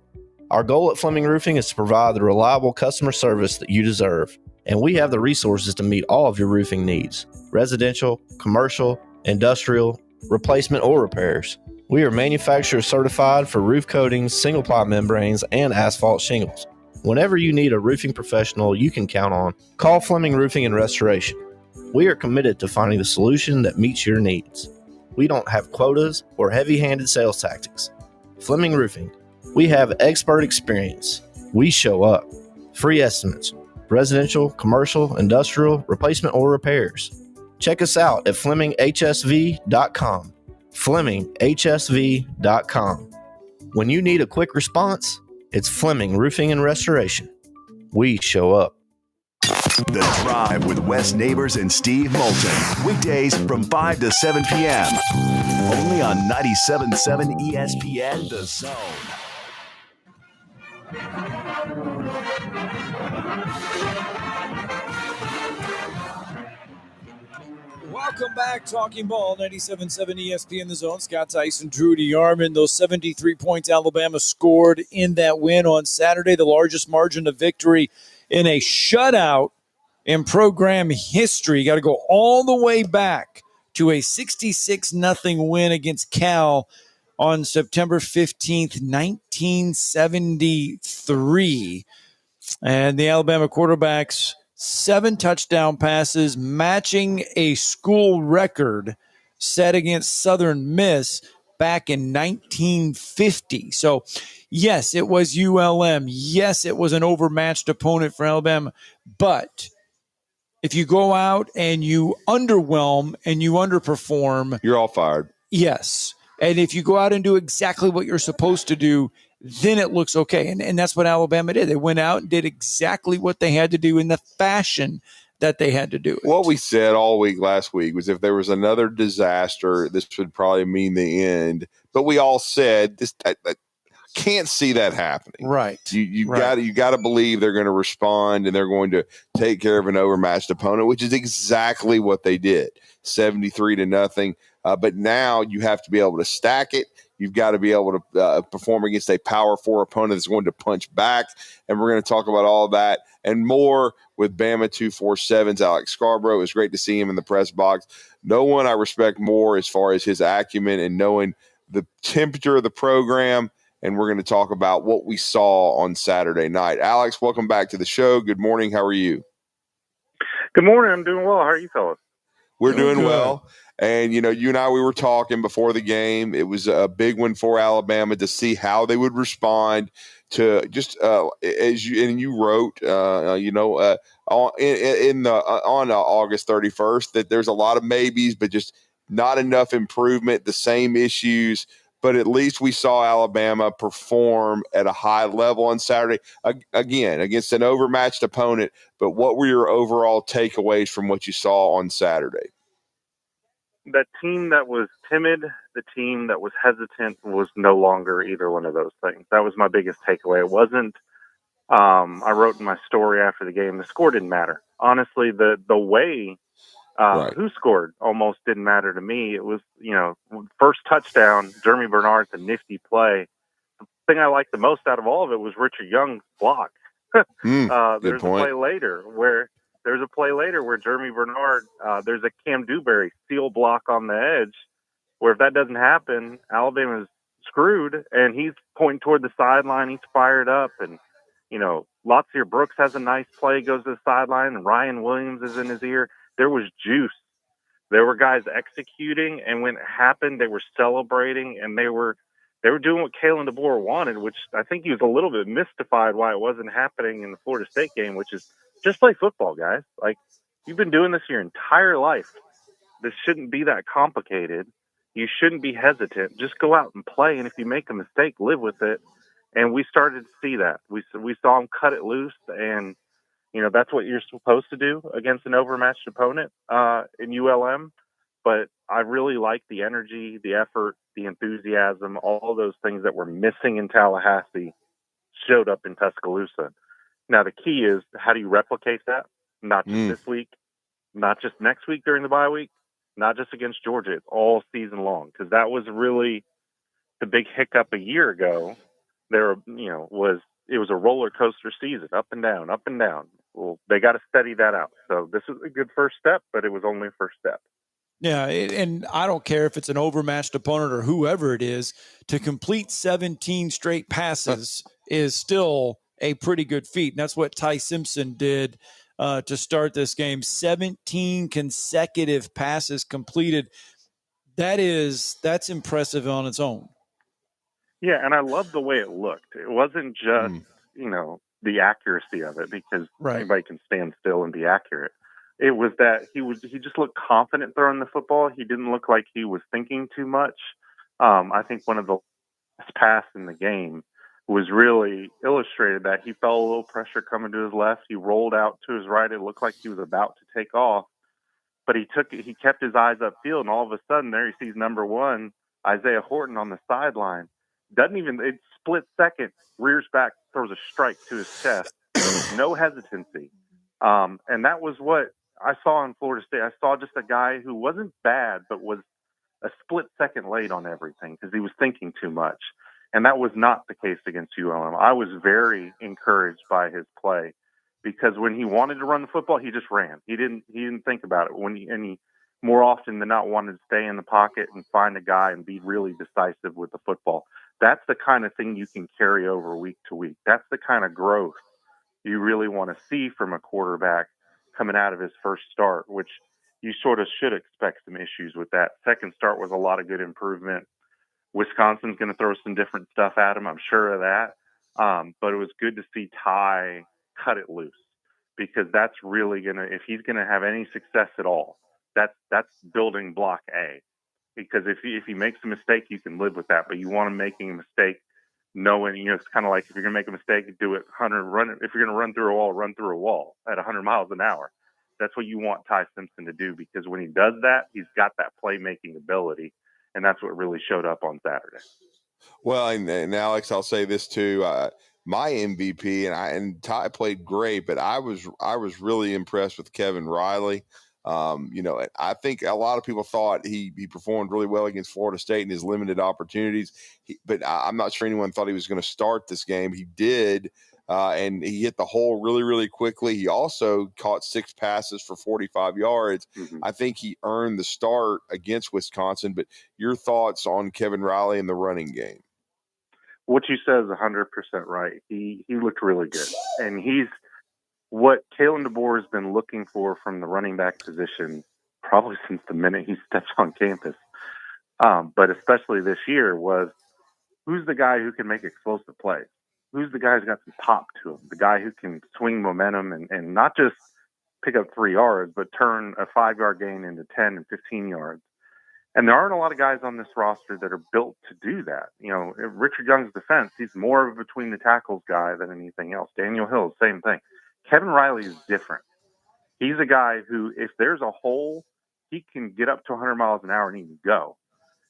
Our goal at Fleming Roofing is to provide the reliable customer service that you deserve. And we have the resources to meet all of your roofing needs: residential, commercial, industrial, replacement, or repairs. We are manufacturer certified for roof coatings, single-ply membranes, and asphalt shingles. Whenever you need a roofing professional you can count on, call Fleming Roofing and Restoration. We are committed to finding the solution that meets your needs. We don't have quotas or heavy-handed sales tactics. Fleming Roofing. We have expert experience. We show up. Free estimates. Residential, commercial, industrial, replacement, or repairs. Check us out at FlemingHSV.com. FlemingHSV.com. When you need a quick response, it's Fleming Roofing and Restoration. We show up. The Drive with Wes Neighbors and Steve Moulton. Weekdays from 5 to 7 p.m. Only on 97.7 ESPN The Zone. Welcome back, Talking Ball, 97.7 ESPN The Zone. Scott Tyson, Drew DeArmond. Those 73 points Alabama scored in that win on Saturday, the largest margin of victory in a shutout in program history. Got to go all the way back to a 66-0 win against Cal on September 15th, 1973. And the Alabama quarterbacks, 7 touchdown passes, matching a school record set against Southern Miss back in 1950. So, yes, it was ULM. Yes, it was an overmatched opponent for Alabama. But if you go out and you underwhelm and you underperform, you're all fired. Yes. And if you go out and do exactly what you're supposed to do, then it looks okay. And that's what Alabama did. They went out and did exactly what they had to do in the fashion that they had to do it. What we said all week last week was if there was another disaster, this would probably mean the end. But we all said this. I can't see that happening. Right. You got to believe they're going to respond and they're going to take care of an overmatched opponent, which is exactly what they did. 73-0. But now you have to be able to stack it. You've got to be able to perform against a Power 4 opponent that's going to punch back. And we're going to talk about all that and more with Bama 247's Alex Scarborough. It was great to see him in the press box. No one I respect more as far as his acumen and knowing the temperature of the program. And we're going to talk about what we saw on Saturday night. Alex, welcome back to the show. Good morning. How are you? Good morning. I'm doing well. How are you fellas? We're doing well. And, you and I, we were talking before the game. It was a big one for Alabama to see how they would respond to just you wrote, on August 31st that there's a lot of maybes, but just not enough improvement, the same issues. But at least we saw Alabama perform at a high level on Saturday, again, against an overmatched opponent. But what were your overall takeaways from what you saw on Saturday? The team that was timid, the team that was hesitant was no longer either one of those things. That was my biggest takeaway. It wasn't, I wrote in my story after the game, the score didn't matter. Honestly, the way who scored almost didn't matter to me. It was, first touchdown, Jeremy Bernard's a nifty play. The thing I liked the most out of all of it was Richard Young's block. There's a play later where Jeremy Bernard, there's a Cam Dewberry seal block on the edge where if that doesn't happen, Alabama's screwed, and he's pointing toward the sideline. He's fired up, and, Lotsier Brooks has a nice play, goes to the sideline, and Ryan Williams is in his ear. There was juice. There were guys executing, and when it happened, they were celebrating, and they were doing what Kalen DeBoer wanted, which I think he was a little bit mystified why it wasn't happening in the Florida State game, which is just play football, guys. Like, you've been doing this your entire life. This shouldn't be that complicated. You shouldn't be hesitant. Just go out and play, and if you make a mistake, live with it. And we started to see that. We saw him cut it loose, and that's what you're supposed to do against an overmatched opponent in ULM. But I really like the energy, the effort, the enthusiasm, all those things that were missing in Tallahassee showed up in Tuscaloosa. Now, the key is, how do you replicate that? Not just this week, not just next week during the bye week, not just against Georgia. It's all season long, because that was really the big hiccup a year ago. It was a roller coaster season, up and down, up and down. Well, they got to steady that out. So this is a good first step, but it was only a first step. Yeah, and I don't care if it's an overmatched opponent or whoever it is, to complete 17 straight passes is still a pretty good feat. And that's what Ty Simpson did to start this game. 17 consecutive passes completed. That's impressive on its own. Yeah, and I love the way it looked. It wasn't just, the accuracy of it, because anybody can stand still and be accurate. It was that he just looked confident throwing the football. He didn't look like he was thinking too much. I think one of the last pass in the game was really illustrated that he felt a little pressure coming to his left. He rolled out to his right. It looked like he was about to take off, but he kept his eyes upfield, and all of a sudden there he sees number 1, Isaiah Horton, on the sideline. It's split second, rears back, throws a strike to his chest. No hesitancy. And that was what I saw in Florida State. I saw just a guy who wasn't bad, but was a split second late on everything because he was thinking too much. And that was not the case against ULM. I was very encouraged by his play, because when he wanted to run the football, he just ran. He didn't think about it. He more often than not wanted to stay in the pocket and find a guy and be really decisive with the football. That's the kind of thing you can carry over week to week. That's the kind of growth you really want to see from a quarterback coming out of his first start, which you sort of should expect some issues with that. Second start was a lot of good improvement. Wisconsin's going to throw some different stuff at him, I'm sure of that. But it was good to see Ty cut it loose, because that's really if he's going to have any success at all, that's building block A. Because if he makes a mistake, you can live with that. But you want him making a mistake knowing, it's kind of like, if you're going to make a mistake, do it 100, if you're going to run through a wall at 100 miles an hour. That's what you want Ty Simpson to do, because when he does that, he's got that playmaking ability, and that's what really showed up on Saturday. Well, and Alex, I'll say this too. My MVP, and Ty played great, but I was really impressed with Kevin Riley. I think a lot of people thought he performed really well against Florida State in his limited opportunities, but I'm not sure anyone thought he was going to start this game. He did, and he hit the hole really, really quickly. He also caught 6 passes for 45 yards. Mm-hmm. I think he earned the start against Wisconsin, but your thoughts on Kevin Riley in the running game? What you said is 100% right. He looked really good, and he's what Kalen DeBoer has been looking for from the running back position probably since the minute he stepped on campus. But especially this year was, who's the guy who can make explosive plays? Who's the guy who's got some pop to him? The guy who can swing momentum and not just pick up 3 yards, but turn a 5-yard gain into 10 and 15 yards. And there aren't a lot of guys on this roster that are built to do that. You know, Richard Young's defense, he's more of a between the tackles guy than anything else. Daniel Hill, same thing. Kevin Riley is different. He's a guy who, if there's a hole, he can get up to 100 miles an hour and he can go.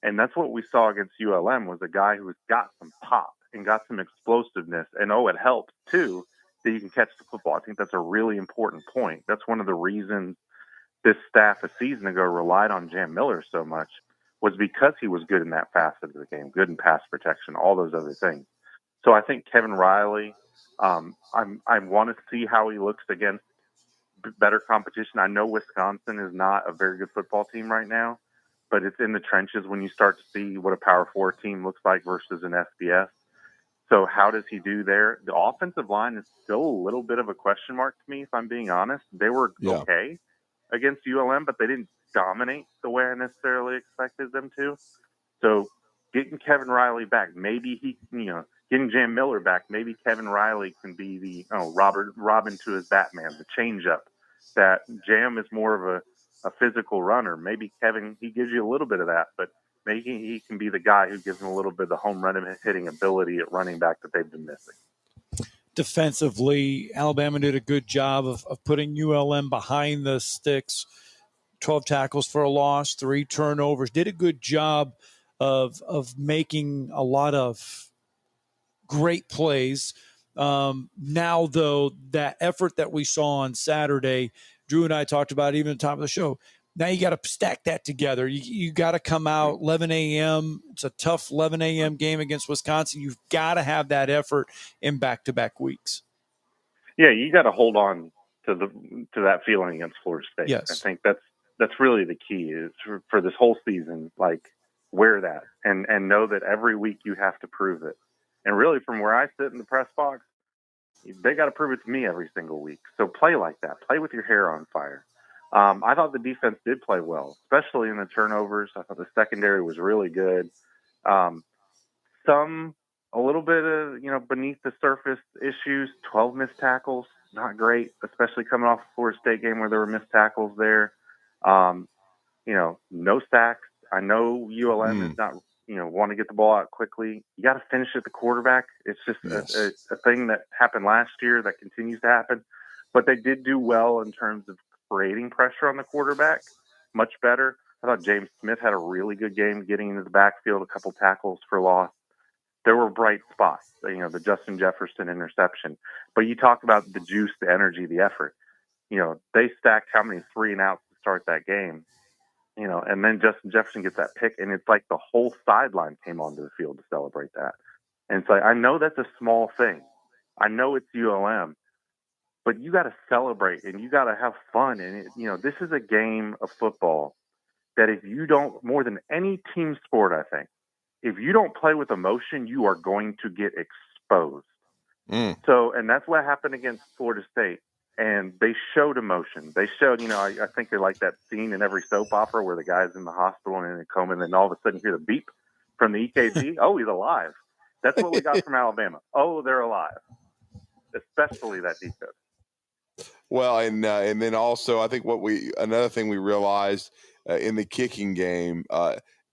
And that's what we saw against ULM, was a guy who's got some pop and got some explosiveness. And, it helps, too, that you can catch the football. I think that's a really important point. That's one of the reasons this staff a season ago relied on Jam Miller so much, was because he was good in that facet of the game, good in pass protection, all those other things. So I think Kevin Riley, I want to see how he looks against better competition. I know Wisconsin is not a very good football team right now, but it's in the trenches when you start to see what a Power 4 team looks like versus an FBS. So how does he do there? The offensive line is still a little bit of a question mark to me, if I'm being honest. They were okay against ULM, but they didn't dominate the way I necessarily expected them to. So getting Kevin Riley back, maybe getting Jam Miller back, maybe Kevin Riley can be the Robin to his Batman, the change-up. That Jam is more of a physical runner. Maybe Kevin, he gives you a little bit of that, but maybe he can be the guy who gives them a little bit of the home run hitting ability at running back that they've been missing. Defensively, Alabama did a good job of putting ULM behind the sticks. 12 tackles for a loss, 3 turnovers. Did a good job of making a lot of great plays. Now, though, that effort that we saw on Saturday, Drew and I talked about even at the top of the show, now you got to stack that together. You got to come out 11 a.m. It's a tough 11 a.m. game against Wisconsin. You've got to have that effort in back-to-back weeks. Yeah, you got to hold on to that feeling against Florida State. Yes. I think that's really the key is for this whole season. Like, wear that and know that every week you have to prove it. And really, from where I sit in the press box, they got to prove it to me every single week. So play like that. Play with your hair on fire. I thought the defense did play well, especially in the turnovers. I thought the secondary was really good. A little bit of, beneath the surface issues, 12 missed tackles, not great, especially coming off the Florida State game where there were missed tackles there. No sacks. I know ULM is not, want to get the ball out quickly. You got to finish at the quarterback. It's just a thing that happened last year that continues to happen. But they did do well in terms of creating pressure on the quarterback, much better. I thought James Smith had a really good game getting into the backfield, a couple tackles for loss. There were bright spots, the Justin Jefferson interception. But you talk about the juice, the energy, the effort. They stacked how many 3 and outs to start that game. And then Justin Jefferson gets that pick, and it's like the whole sideline came onto the field to celebrate that. And it's like, I know that's a small thing. I know it's ULM, but you got to celebrate and you got to have fun. And, this is a game of football that if you don't, more than any team sport, I think, if you don't play with emotion, you are going to get exposed. So, and that's what happened against Florida State. And they showed emotion. They showed, I think they're like that scene in every soap opera where the guy's in the hospital and in a coma, and then all of a sudden you hear the beep from the EKG. Oh, he's alive. That's what we got from Alabama. Oh, they're alive, especially that defense. Well, and then also I think another thing we realized in the kicking game,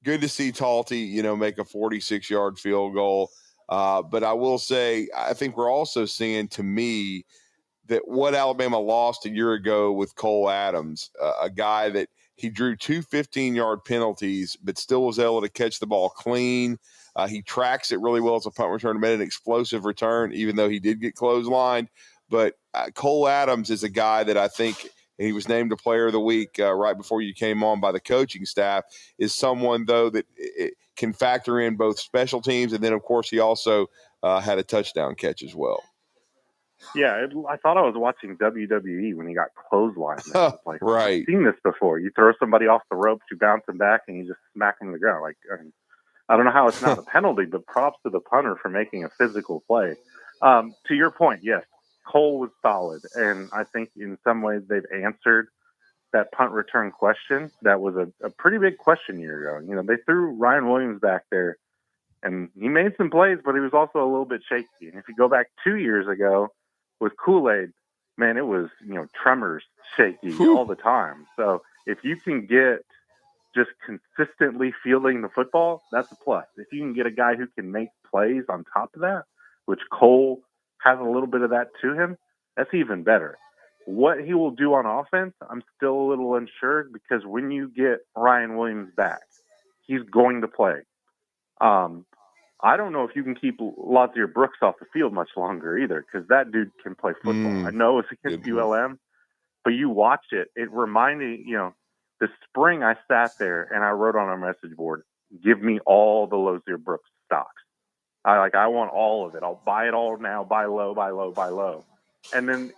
good to see Talty, make a 46-yard field goal. But I will say, I think we're also seeing, to me, that what Alabama lost a year ago with Cole Adams, a guy that he drew 2 15-yard penalties, but still was able to catch the ball clean. He tracks it really well as a punt return, made an explosive return, even though he did get clotheslined. But Cole Adams is a guy that I think, and he was named a player of the week right before you came on by the coaching staff, is someone, though, that can factor in both special teams. And then, of course, he also had a touchdown catch as well. Yeah, I thought I was watching WWE when he got clotheslined. I was like, right. I've seen this before. You throw somebody off the ropes, you bounce them back, and you just smack them to the ground. Like, I don't know how it's not a penalty, but props to the punter for making a physical play. To your point, yes, Cole was solid, and I think in some ways they've answered that punt return question, that was a pretty big question a year ago. They threw Ryan Williams back there, and he made some plays, but he was also a little bit shaky. And if you go back 2 years ago with Kool-Aid, man, it was, tremors shaky all the time. So if you can get just consistently fielding the football, that's a plus. If you can get a guy who can make plays on top of that, which Cole has a little bit of that to him, that's even better. What he will do on offense, I'm still a little unsure, because when you get Ryan Williams back, he's going to play. I don't know if you can keep Lazier Brooks off the field much longer either, because that dude can play football. I know it's against ULM, but you watch it. It reminded the spring I sat there and I wrote on our message board, give me all the Lazier Brooks stocks. I want all of it. I'll buy it all now, buy low, buy low, buy low. And then,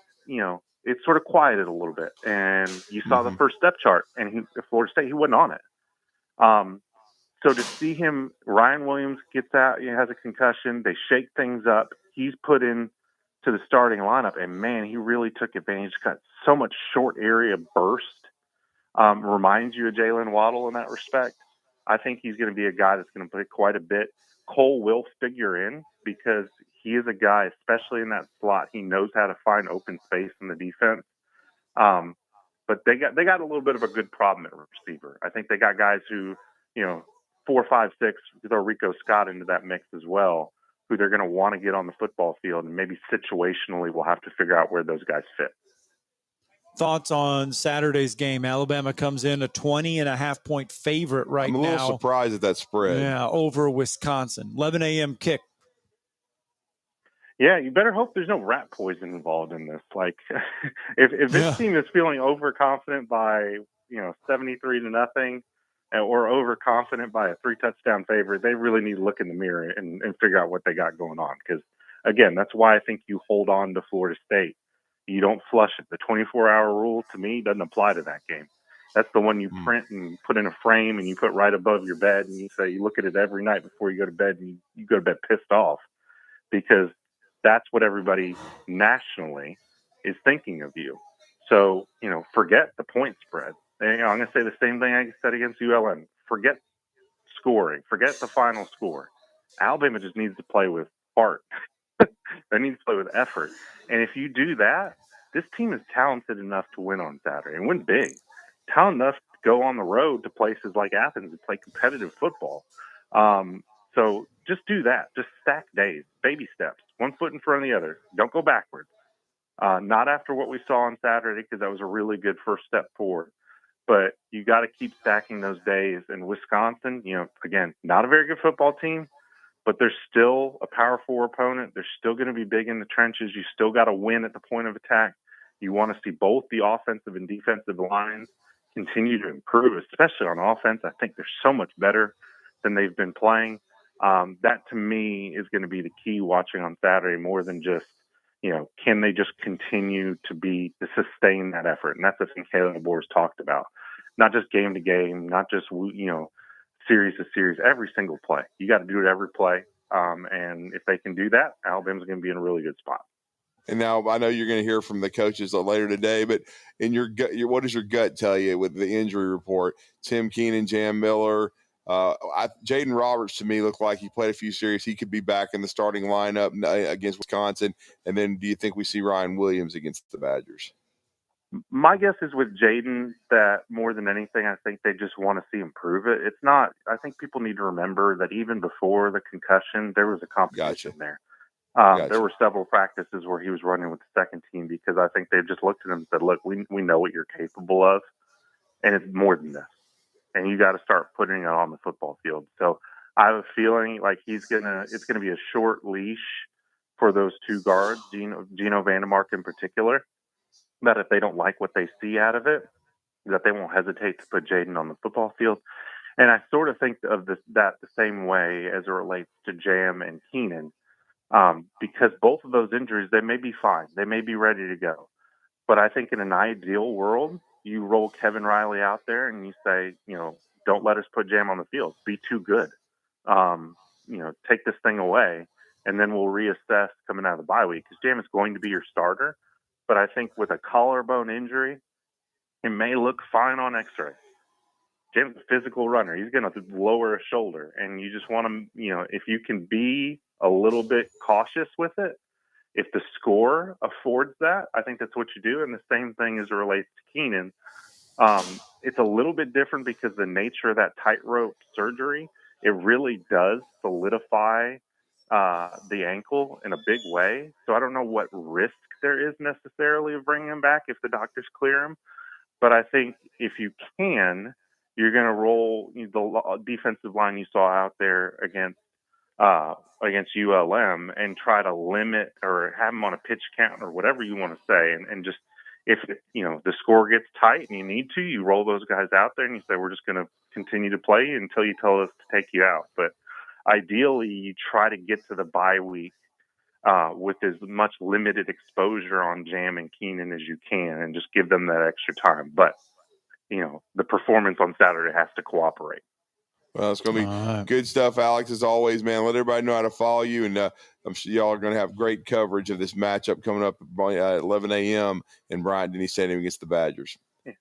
it sort of quieted a little bit. And you saw the first step chart, and Florida State, he wasn't on it. So to see him, Ryan Williams gets out, he has a concussion, they shake things up. He's put in to the starting lineup, and man, he really took advantage. Got so much short area burst. Reminds you of Jalen Waddle in that respect. I think he's going to be a guy that's going to play quite a bit. Cole will figure in, because he is a guy, especially in that slot, he knows how to find open space in the defense. But they got a little bit of a good problem at receiver. I think they got guys who, 4, 5, 6, throw Rico Scott into that mix as well, who they're going to want to get on the football field, and maybe situationally we'll have to figure out where those guys fit. Thoughts on Saturday's game? Alabama comes in a 20.5-point favorite right now. I'm a little surprised at that spread. Yeah, over Wisconsin. 11 a.m. kick. Yeah, you better hope there's no rat poison involved in this. Like, if this team is feeling overconfident by 73-0, or overconfident by a 3-touchdown favorite, they really need to look in the mirror and figure out what they got going on. Because again, that's why I think you hold on to Florida State. You don't flush it. The 24-hour rule, to me, doesn't apply to that game. That's the one you print and put in a frame and you put right above your bed, and you say you look at it every night before you go to bed, and you go to bed pissed off, because that's what everybody nationally is thinking of you. So, forget the point spread. And, I'm going to say the same thing I said against ULM. Forget scoring. Forget the final score. Alabama just needs to play with heart. They need to play with effort. And if you do that, this team is talented enough to win on Saturday and win big. Talented enough to go on the road to places like Athens and play competitive football. So just do that. Just stack days, baby steps, one foot in front of the other. Don't go backwards. Not after what we saw on Saturday, because that was a really good first step forward. But you got to keep stacking those days. And Wisconsin, again, not a very good football team, but they're still a Power 4 opponent. They're still going to be big in the trenches. You still got to win at the point of attack. You want to see both the offensive and defensive lines continue to improve, especially on offense. I think they're so much better than they've been playing. That, to me, is going to be the key watching on Saturday, more than just, can they just continue to sustain that effort? And that's the thing Caleb Moore's talked about. Not just game to game, not just, series to series, every single play. You got to do it every play. And if they can do that, Alabama's going to be in a really good spot. And now I know you're going to hear from the coaches later today, but in your gut, what does your gut tell you with the injury report? Tim Keenan, Jam Miller, Jaden Roberts to me looked like he played a few series. He could be back in the starting lineup against Wisconsin. And then do you think we see Ryan Williams against the Badgers? My guess is with Jaden that more than anything, I think they just want to see him prove it. It's not, I think people need to remember that even before the concussion, there was a competition there. There were several practices where he was running with the second team, because I think they just looked at him and said, look, we know what you're capable of, and it's more than this. And you got to start putting it on the football field. So I have a feeling like it's going to be a short leash for those two guards, Gino Vandemark in particular, that if they don't like what they see out of it, that they won't hesitate to put Jaden on the football field. And I sort of think of that the same way as it relates to Jam and Keenan, because both of those injuries, they may be fine. They may be ready to go. But I think in an ideal world, you roll Kevin Riley out there and you say, don't let us put Jam on the field. Be too good. Take this thing away, and then we'll reassess coming out of the bye week, because Jam is going to be your starter. But I think with a collarbone injury, It may look fine on x-ray. Jam's a physical runner. He's going to lower a shoulder, and you just want to, if you can be a little bit cautious with it, if the score affords that, I think that's what you do. And the same thing as it relates to Keenan. It's a little bit different because the nature of that tightrope surgery, it really does solidify the ankle in a big way. So I don't know what risk there is necessarily of bringing him back if the doctors clear him. But I think if you can, you're going to roll the defensive line you saw out there against ULM and try to limit or have them on a pitch count or whatever you want to say. And just, if the score gets tight and you need to, you roll those guys out there and you say, we're just going to continue to play until you tell us to take you out. But ideally, you try to get to the bye week with as much limited exposure on Jam and Keenan as you can and just give them that extra time. But, the performance on Saturday has to cooperate. Well, it's going to be good stuff, Alex, as always, man. Let everybody know how to follow you, and I'm sure y'all are going to have great coverage of this matchup coming up at 11 a.m. in Bryant-Denny Stadium against the Badgers. Yeah.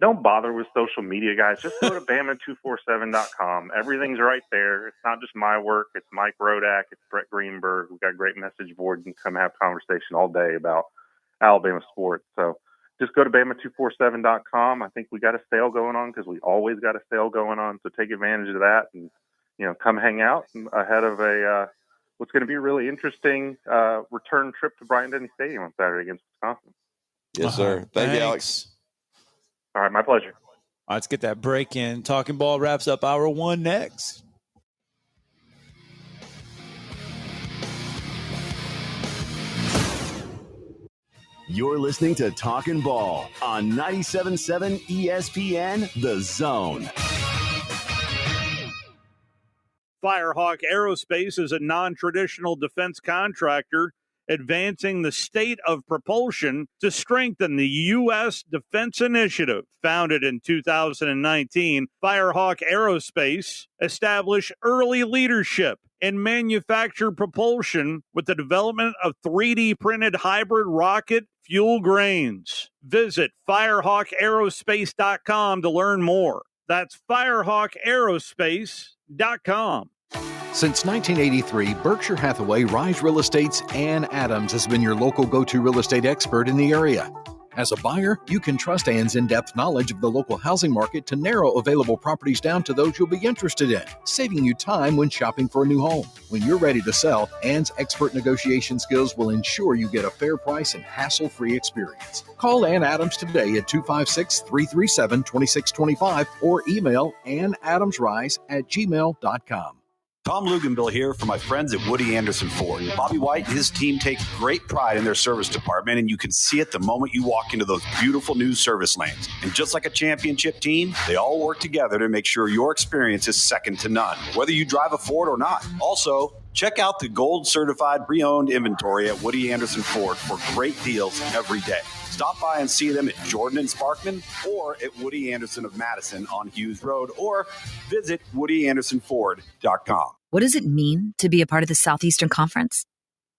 Don't bother with social media, guys. Just go to Bama247.com. Everything's right there. It's not just my work. It's Mike Rodak. It's Brett Greenberg. We've got great message boards and come have conversation all day about Alabama sports. So just go to Bama247.com. I think we got a sale going on because we always got a sale going on. So take advantage of that and, come hang out ahead of what's going to be a really interesting return trip to Bryant-Denny Stadium on Saturday against Wisconsin. Yes, sir. Thank you, Alex. All right, my pleasure. All right, let's get that break in. Talking Ball wraps up hour one next. You're listening to Talkin' Ball on 97.7 ESPN, The Zone. Firehawk Aerospace is a non-traditional defense contractor advancing the state of propulsion to strengthen the U.S. Defense Initiative. Founded in 2019, Firehawk Aerospace established early leadership in manufactured propulsion with the development of 3D printed hybrid rocket fuel grains. Visit firehawkaerospace.com to learn more. That's firehawkaerospace.com. Since 1983, Berkshire Hathaway Rise Real Estate's Ann Adams has been your local go-to real estate expert in the area. As a buyer, you can trust Ann's in-depth knowledge of the local housing market to narrow available properties down to those you'll be interested in, saving you time when shopping for a new home. When you're ready to sell, Ann's expert negotiation skills will ensure you get a fair price and hassle-free experience. Call Ann Adams today at 256-337-2625 or email annadamsrise@gmail.com. Tom Luganville here for my friends at Woody Anderson Ford. Bobby White and his team take great pride in their service department, and you can see it the moment you walk into those beautiful new service lanes. And just like a championship team, they all work together to make sure your experience is second to none, whether you drive a Ford or not. Also, check out the gold-certified pre-owned inventory at Woody Anderson Ford for great deals every day. Stop by and see them at Jordan and Sparkman or at Woody Anderson of Madison on Hughes Road, or visit WoodyAndersonFord.com. What does it mean to be a part of the Southeastern Conference?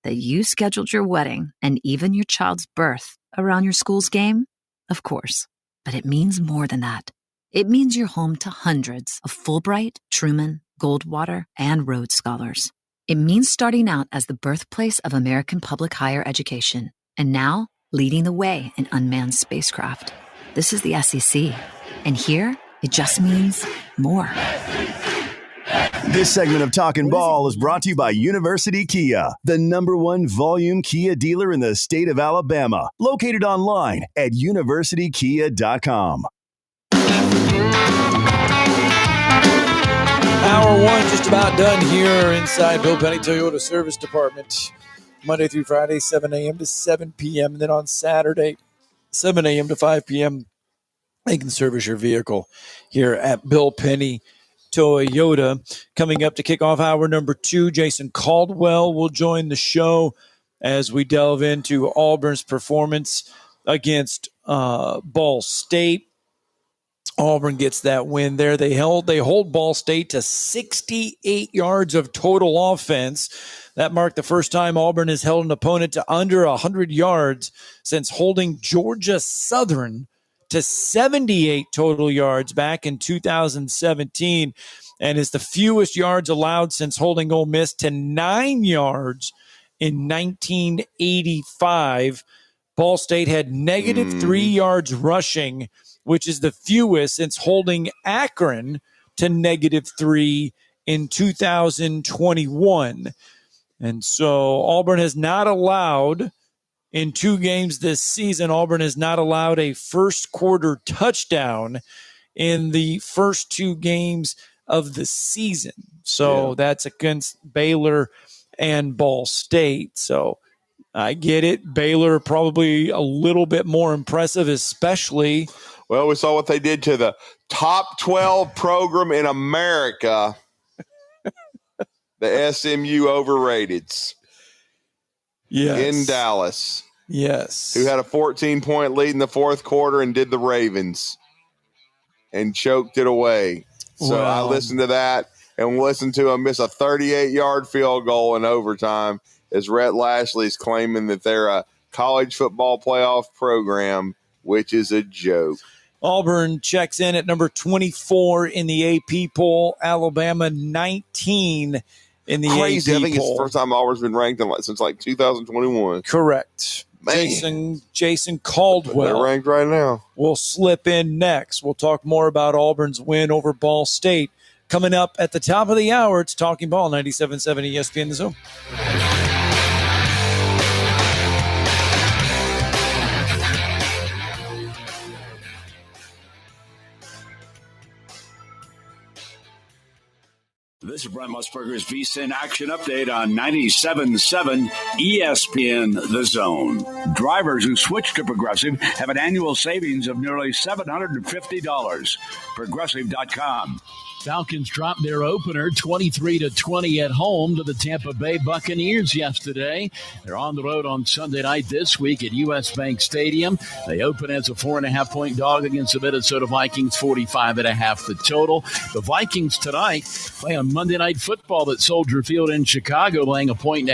That you scheduled your wedding and even your child's birth around your school's game? Of course. But it means more than that. It means you're home to hundreds of Fulbright, Truman, Goldwater, and Rhodes Scholars. It means starting out as the birthplace of American public higher education, and now leading the way in unmanned spacecraft. This is the SEC. And here, it just means more. This segment of Talkin' Ball is brought to you by University Kia, the #1 volume Kia dealer in the state of Alabama. Located online at universitykia.com. Hour one just about done here inside Bill Penny Toyota Service Department. Monday through Friday, 7 a.m. to 7 p.m. And then on Saturday, 7 a.m. to 5 p.m., they can service your vehicle here at Bill Penny Toyota. Coming up to kick off hour number 2, Jason Caldwell will join the show as we delve into Auburn's performance against Ball State. Auburn gets that win there. They hold Ball State to 68 yards of total offense. That marked the first time Auburn has held an opponent to under 100 yards since holding Georgia Southern to 78 total yards back in 2017 and is the fewest yards allowed since holding Ole Miss to 9 yards in 1985. Ball State had negative 3 yards rushing, which is the fewest since holding Akron to negative 3 in 2021. And so Auburn has not allowed, in 2 games this season, Auburn has not allowed a first quarter touchdown in the first 2 games of the season. So that's against Baylor and Ball State. So I get it. Baylor probably a little bit more impressive, especially. Well, we saw what they did to the top 12 program in America, the SMU Overrateds. Yes. In Dallas. Yes. Who had a 14-point lead in the fourth quarter and did the Ravens and choked it away. So I listened to that and listened to him miss a 38-yard field goal in overtime as Rhett Lashley's claiming that they're a college football playoff program, which is a joke. Auburn checks in at number 24 in the AP poll. Alabama 19 in the Crazy. AP I think poll. it's the first time Auburn's been ranked since 2021. Correct. Jason Caldwell. They're ranked right now. Will slip in next. We'll talk more about Auburn's win over Ball State. Coming up at the top of the hour, it's Talking Ball, 97.7 ESPN The Zone. This is Brent Musburger's VSiN Action Update on 97.7 ESPN The Zone. Drivers who switch to Progressive have an annual savings of nearly $750. Progressive.com. Falcons dropped their opener 23-20 at home to the Tampa Bay Buccaneers yesterday. They're on the road on Sunday night this week at U.S. Bank Stadium. They open as a 4.5-point dog against the Minnesota Vikings, 45.5 the total. The Vikings tonight play on Monday Night Football at Soldier Field in Chicago, laying 1.5 points,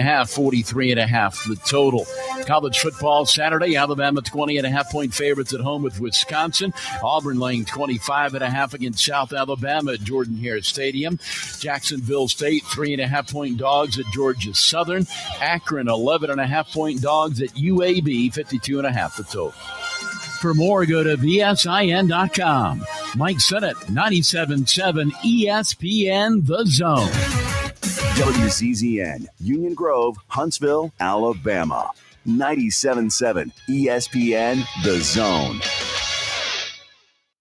43.5 the total. College football Saturday, Alabama 20.5-point favorites at home with Wisconsin. Auburn laying 25.5 against South Alabama at Jordan Hare Stadium. Jacksonville State 3.5-point dogs at Georgia Southern. Akron 11.5-point dogs at UAB, 52.5 the total. For more, go to VSIN.com. Mike Sennett, 97.7 ESPN The Zone. WCZN, Union Grove, Huntsville, Alabama. 97.7 ESPN The Zone.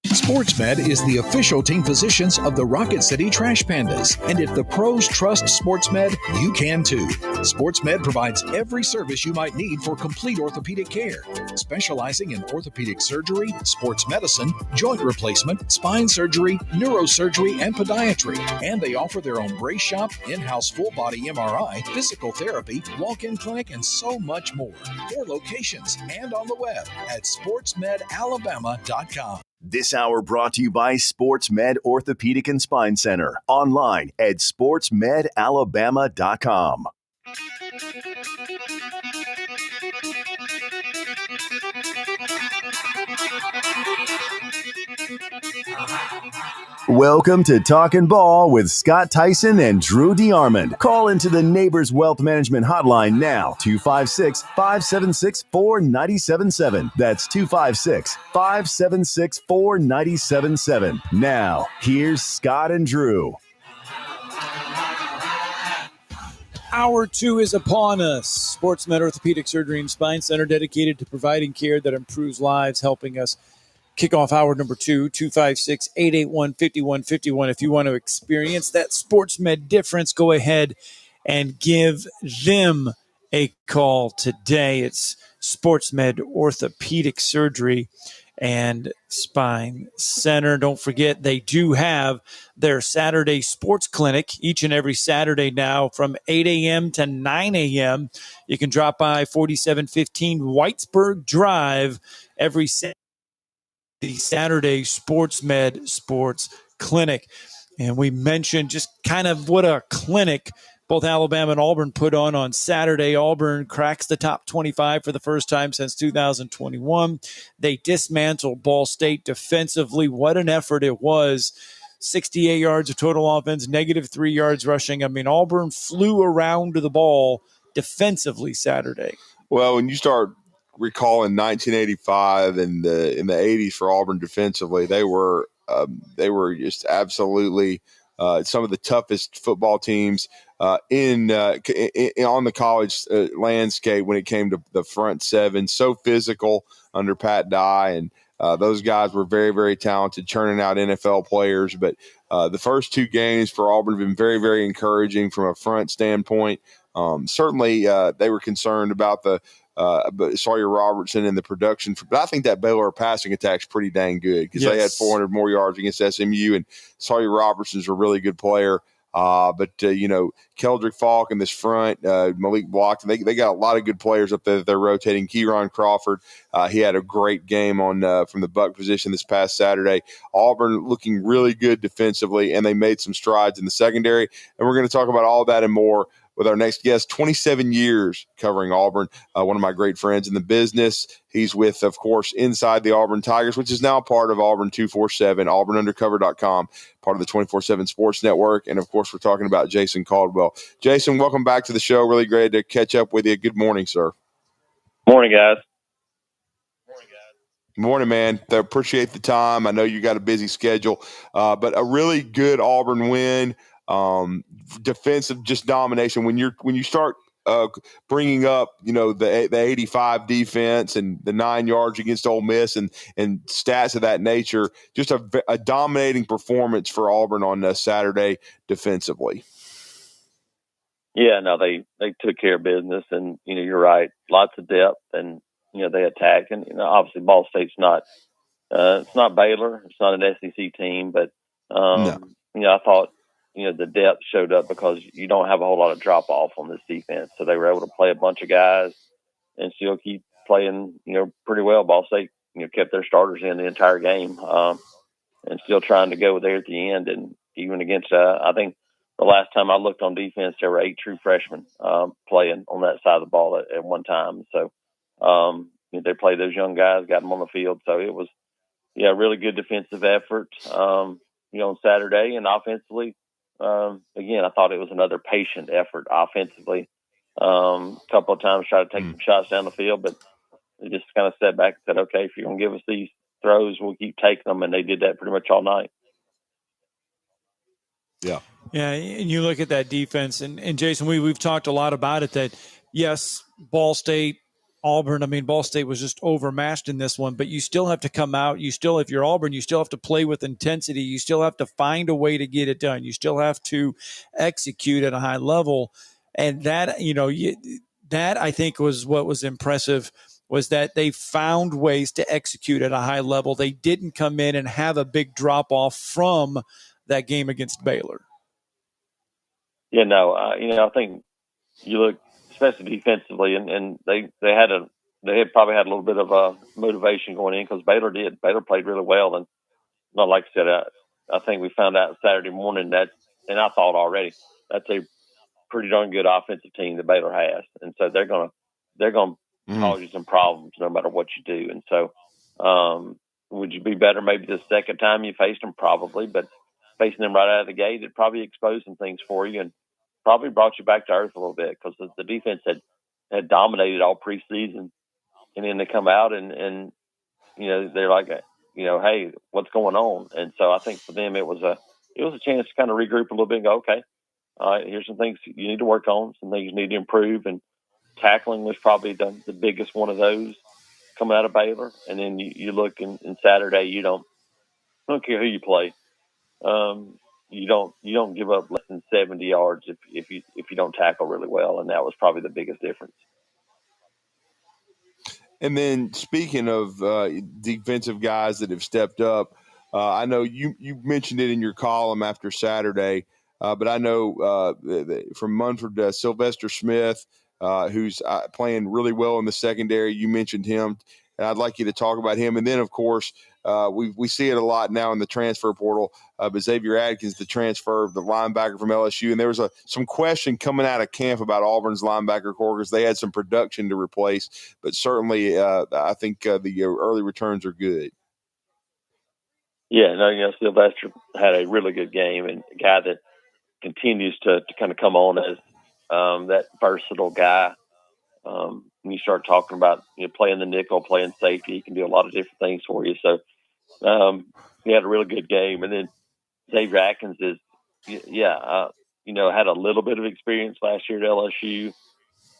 SportsMed is the official team physicians of the Rocket City Trash Pandas. And if the pros trust SportsMed, you can too. SportsMed provides every service you might need for complete orthopedic care, specializing in orthopedic surgery, sports medicine, joint replacement, spine surgery, neurosurgery, and podiatry. And they offer their own brace shop, in-house full-body MRI, physical therapy, walk-in clinic, and so much more. 4 locations and on the web at sportsmedalabama.com. This hour brought to you by SportsMed Orthopedic and Spine Center. Online at sportsmedalabama.com. Welcome to Talkin' Ball with Scott Tyson and Drew DeArmond. Call into the Neighbors Wealth Management Hotline now, 256-576-4977. That's 256-576-4977. Now, here's Scott and Drew. Hour 2 is upon us. SportsMed Orthopedic Surgery and Spine Center, dedicated to providing care that improves lives, helping us kick off hour number 2, 256-881-5151. If you want to experience that SportsMed difference, go ahead and give them a call today. It's SportsMed Orthopedic Surgery and Spine Center. Don't forget, they do have their Saturday sports clinic each and every Saturday now from 8 a.m. to 9 a.m. You can drop by 4715 Whitesburg Drive every Saturday. The Saturday SportsMed Sports Clinic. And we mentioned just kind of what a clinic both Alabama and Auburn put on Saturday. Auburn cracks the top 25 for the first time since 2021. They dismantled Ball State defensively. What an effort it was. 68 yards of total offense, -3 yards rushing. I mean, Auburn flew around the ball defensively Saturday. Well, when you start recalling 1985 and in the 80s for Auburn defensively, they were just absolutely some of the toughest football teams on the college landscape when it came to the front seven. So physical under Pat Dye, and those guys were very, very talented, churning out NFL players. But the first two games for Auburn have been very, very encouraging from a front standpoint. Certainly, they were concerned about but Sawyer Robertson and the production. But I think that Baylor passing attack's pretty dang good because they had 400 more yards against SMU, and Sawyer Robertson's a really good player. But Keldrick Falk in this front, Malik Blockton, they got a lot of good players up there that they're rotating. Kieron Crawford, he had a great game from the buck position this past Saturday. Auburn looking really good defensively, and they made some strides in the secondary. And we're going to talk about all that and more with our next guest, 27 years covering Auburn, one of my great friends in the business. He's with, of course, Inside the Auburn Tigers, which is now part of Auburn 247, auburnundercover.com, part of the 24/7 Sports Network. And, of course, we're talking about Jason Caldwell. Jason, welcome back to the show. Really great to catch up with you. Good morning, sir. Morning, guys. Morning, man. I appreciate the time. I know you got a busy schedule, but a really good Auburn win. Defensive just domination. When you start bringing up the 85 defense and the 9 yards against Ole Miss and stats of that nature, just a dominating performance for Auburn on Saturday defensively. Yeah, no, they took care of business, and you're right, lots of depth, and they attacked, and obviously Ball State's not it's not Baylor, it's not an SEC team, but I thought the depth showed up because you don't have a whole lot of drop off on this defense, so they were able to play a bunch of guys and still keep playing pretty well. Ball State kept their starters in the entire game, and still trying to go there at the end, and even against I think the last time I looked on defense, there were 8 true freshmen playing on that side of the ball at one time. So they played those young guys, got them on the field. So it was, really good defensive effort, on Saturday. And offensively, again, I thought it was another patient effort offensively. A couple of times tried to take some shots down the field, but they just kind of sat back and said, okay, if you're going to give us these throws, we'll keep taking them. And they did that pretty much all night. Yeah. Yeah, and you look at that defense, and Jason, we've talked a lot about it, that, yes, Ball State, Auburn, Ball State was just overmatched in this one, but you still have to come out. If you're Auburn, you still have to play with intensity. You still have to find a way to get it done. You still have to execute at a high level. And that, that I think was what was impressive, was that they found ways to execute at a high level. They didn't come in and have a big drop-off from that game against Baylor. Yeah, no, I think you look, especially defensively, and they had probably had a little bit of a motivation going in because Baylor played really well, and like I said, I think we found out Saturday morning and I thought already that's a pretty darn good offensive team that Baylor has, and so they're gonna cause you some problems no matter what you do, and so would you be better maybe the second time you faced them? Probably, but facing them right out of the gate, it probably exposed some things for you and probably brought you back to earth a little bit because the defense had dominated all preseason, and then they come out and they're like, hey, what's going on? And so I think for them it was a chance to kind of regroup a little bit and go, okay, all right, here's some things you need to work on, some things you need to improve, and tackling was probably the biggest one of those coming out of Baylor. And then you look in Saturday, you don't care who you play. You don't give up less than 70 yards if you don't tackle really well, and that was probably the biggest difference. And then speaking of defensive guys that have stepped up, I know you mentioned it in your column after Saturday, but I know from Munford, Sylvester Smith, who's playing really well in the secondary. You mentioned him, and I'd like you to talk about him. And then, of course, We see it a lot now in the transfer portal. But Xavier Atkins, the transfer, the linebacker from LSU, and there was some question coming out of camp about Auburn's linebacker core because they had some production to replace. But certainly, I think the early returns are good. Yeah, no, Sylvester had a really good game, and a guy that continues to kind of come on as that versatile guy. When you start talking about playing the nickel, playing safety, he can do a lot of different things for you. So he had a really good game. And then Xavier Atkins is, had a little bit of experience last year at LSU,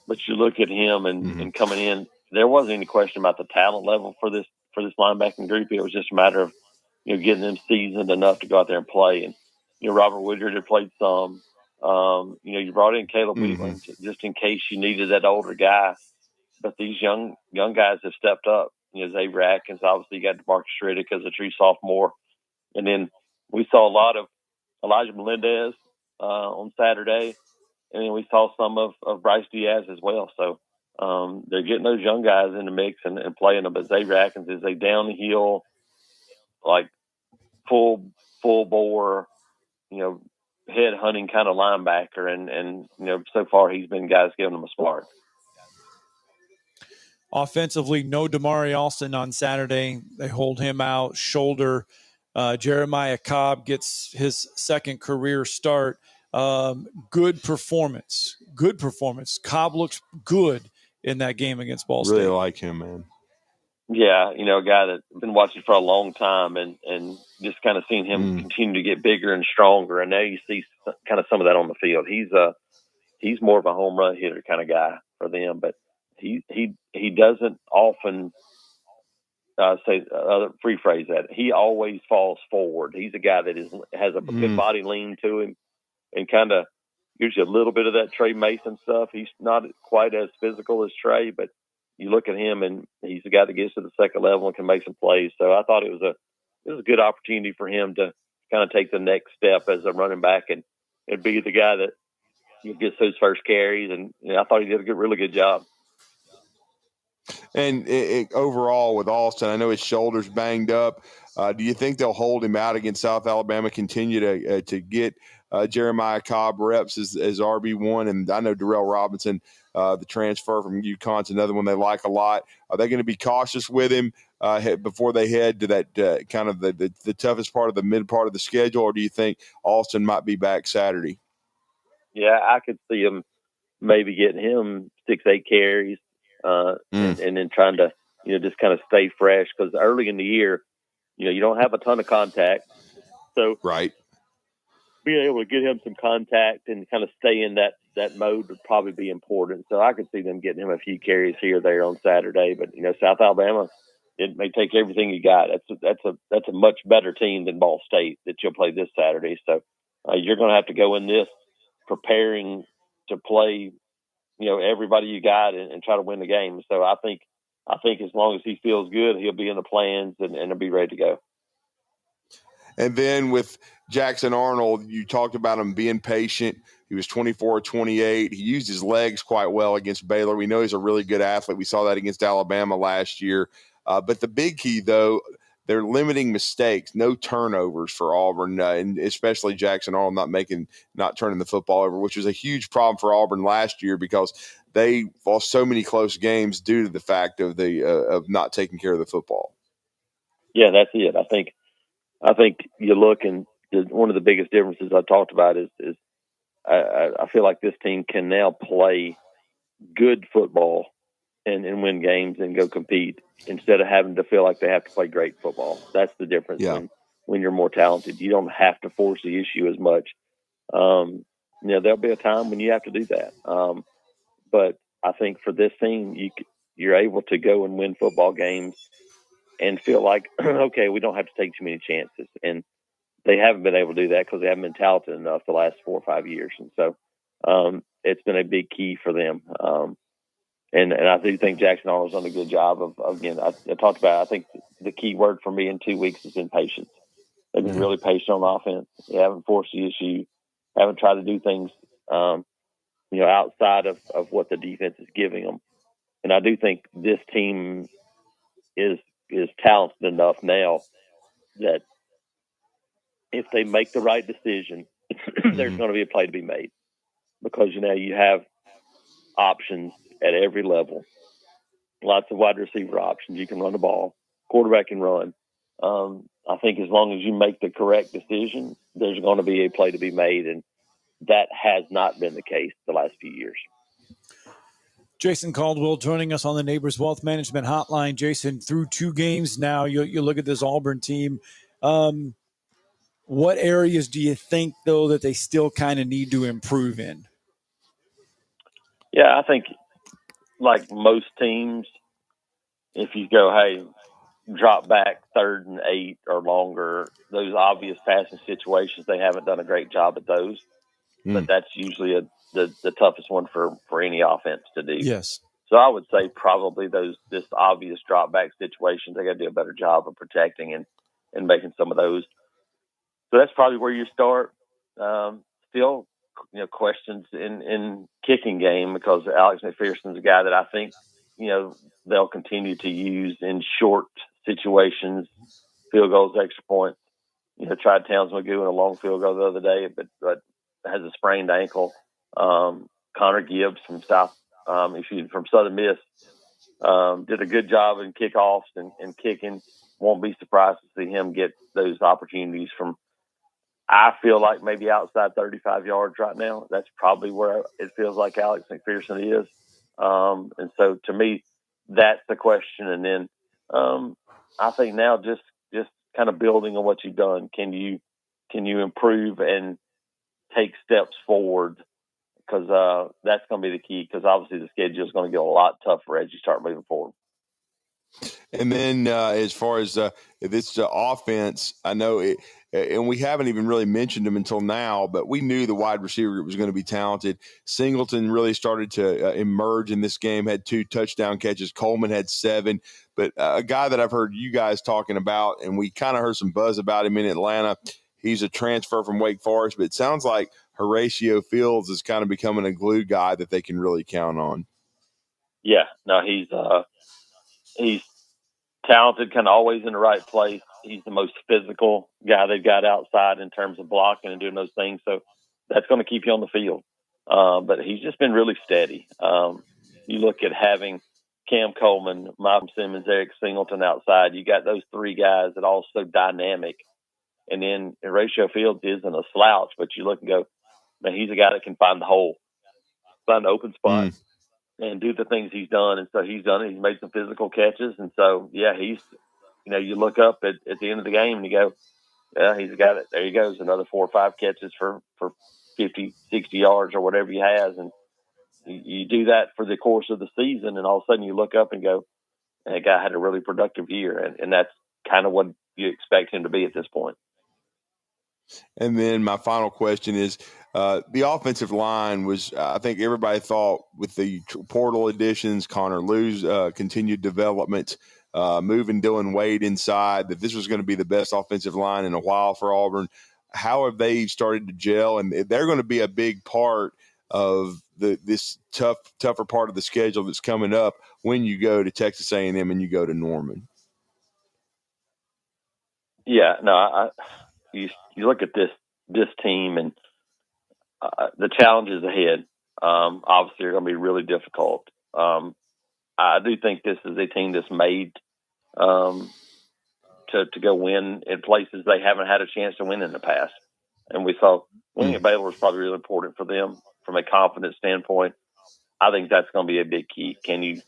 but you look at him and coming in, there wasn't any question about the talent level for this linebacking group. It was just a matter of getting them seasoned enough to go out there and play. And Robert Woodard had played some. You brought in Caleb Wheatland just in case you needed that older guy. But these young guys have stepped up. Xavier Atkins obviously got DeMarcus Riddick as a true sophomore. And then we saw a lot of Elijah Melendez on Saturday. And then we saw some of Bryce Diaz as well. So they're getting those young guys in the mix and playing them. But Xavier Atkins is a down the hill, like full bore, head hunting kind of linebacker. And so far he's been guys giving them a spark. Offensively, no Damari Alston on Saturday. They hold him out, shoulder. Jeremiah Cobb gets his second career start. Good performance. Cobb looks good in that game against Ball State. Really like him, man. Yeah, a guy that's been watching for a long time and just kind of seeing him continue to get bigger and stronger. And now you see kind of some of that on the field. He's more of a home run hitter kind of guy for them, but he doesn't often rephrase that. He always falls forward. He's a guy that has a good body lean to him and kind of gives you a little bit of that Trey Mason stuff. He's not quite as physical as Trey, but you look at him and he's the guy that gets to the second level and can make some plays. So I thought it was a good opportunity for him to kind of take the next step as a running back and be the guy that gets those first carries. And I thought he did a really good job. And overall with Alston, I know his shoulder's banged up. Do you think they'll hold him out against South Alabama, continue to get Jeremiah Cobb reps as RB1? And I know Darrell Robinson, the transfer from UConn's another one they like a lot. Are they going to be cautious with him before they head to that kind of the toughest part of the mid part of the schedule? Or do you think Alston might be back Saturday? Yeah, I could see him maybe getting him 6-8 carries. And then trying to, just kind of stay fresh because early in the year, you don't have a ton of contact. So being able to get him some contact and kind of stay in that mode would probably be important. So I could see them getting him a few carries here or there on Saturday. But, South Alabama, it may take everything you got. That's a much better team than Ball State that you'll play this Saturday. So you're going to have to go in this preparing to play everybody you got and try to win the game. So I think as long as he feels good, he'll be in the plans and he'll be ready to go. And then with Jackson Arnold, you talked about him being patient. He was 24-28. He used his legs quite well against Baylor. We know he's a really good athlete. We saw that against Alabama last year. But the big key, though, they're limiting mistakes, no turnovers for Auburn, and especially Jackson Arnold not turning the football over, which was a huge problem for Auburn last year because they lost so many close games due to the fact of of not taking care of the football. Yeah, that's it. I think you look and one of the biggest differences I talked about is I feel like this team can now play good football and win games and go compete instead of having to feel like they have to play great football. That's the difference. Yeah. When you're more talented, you don't have to force the issue as much. There'll be a time when you have to do that. But I think for this team, you're able to go and win football games and feel like, okay, we don't have to take too many chances. And they haven't been able to do that because they haven't been talented enough the last 4 or 5 years. And so it's been a big key for them. And I do think Jackson Arnold's done a good job of again, I talked about, I think the key word for me in 2 weeks has been patience. They've been really patient on offense. They haven't forced the issue, haven't tried to do things, outside of what the defense is giving them. And I do think this team is is talented enough now that if they make the right decision, there's going to be a play to be made, because you have options at every level. Lots of wide receiver options. You can run the ball. Quarterback can run. I think as long as you make the correct decision, there's going to be a play to be made, and that has not been the case the last few years. Jason Caldwell joining us on the Neighbors Wealth Management Hotline. Jason, through 2 games now, you look at this Auburn team. What areas do you think, though, that they still kind of need to improve in? Yeah, I think like most teams, if you go, hey, drop back 3rd and 8 or longer, those obvious passing situations, they haven't done a great job at those. But that's usually the toughest one for any offense to do. Yes. So I would say probably this obvious drop back situations, they got to do a better job of protecting and making some of those. So that's probably where you start. Still, questions in kicking game, because Alex McPherson's a guy that I think, they'll continue to use in short situations, field goals, extra points. Tried Towns Magoo in a long field goal the other day, but has a sprained ankle. Connor Gibbs from from Southern Miss did a good job in kickoffs and kicking. Won't be surprised to see him get those opportunities from, I feel like, maybe outside 35 yards right now. That's probably where it feels like Alex McPherson is. And so to me, that's the question. And then I think now just kind of building on what you've done. Can you improve and take steps forward? Because that's going to be the key, because obviously the schedule is going to get a lot tougher as you start moving forward. And then as far as this offense, I know it, and we haven't even really mentioned him until now, but we knew the wide receiver group was going to be talented. Singleton really started to emerge in this game, had 2 touchdown catches. Coleman had 7. But a guy that I've heard you guys talking about, and we kind of heard some buzz about him in Atlanta, he's a transfer from Wake Forest, but it sounds like Horatio Fields is kind of becoming a glue guy that they can really count on. Yeah, no, he's talented, kind of always in the right place. He's the most physical guy they've got outside in terms of blocking and doing those things. So that's going to keep you on the field. But he's just been really steady. You look at having Cam Coleman, Malcolm Simmons, Eric Singleton outside. You got those 3 guys that are all so dynamic. And then Horatio Fields isn't a slouch, but you look and go, man, he's a guy that can find the hole, find the open spot. And do the things he's done. And so he's done it. He's made some physical catches. And so, yeah, he's, you look up at the end of the game and you go, yeah, he's got it. There he goes. Another 4 or 5 catches for 50, 60 yards or whatever he has. And you do that for the course of the season. And all of a sudden you look up and go, that guy had a really productive year. And that's kind of what you expect him to be at this point. And then my final question is, the offensive line was, I think everybody thought with the portal additions, Connor Lew's continued development, moving Dylan Wade inside, that this was going to be the best offensive line in a while for Auburn. How have they started to gel? And they're going to be a big part of this tougher part of the schedule that's coming up when you go to Texas A&M and you go to Norman. Yeah, no, you look at this team and the challenges ahead, obviously are going to be really difficult. I do think this is a team that's made to go win in places they haven't had a chance to win in the past. And we saw winning at Baylor was probably really important for them from a confidence standpoint. I think that's going to be a big key. Can you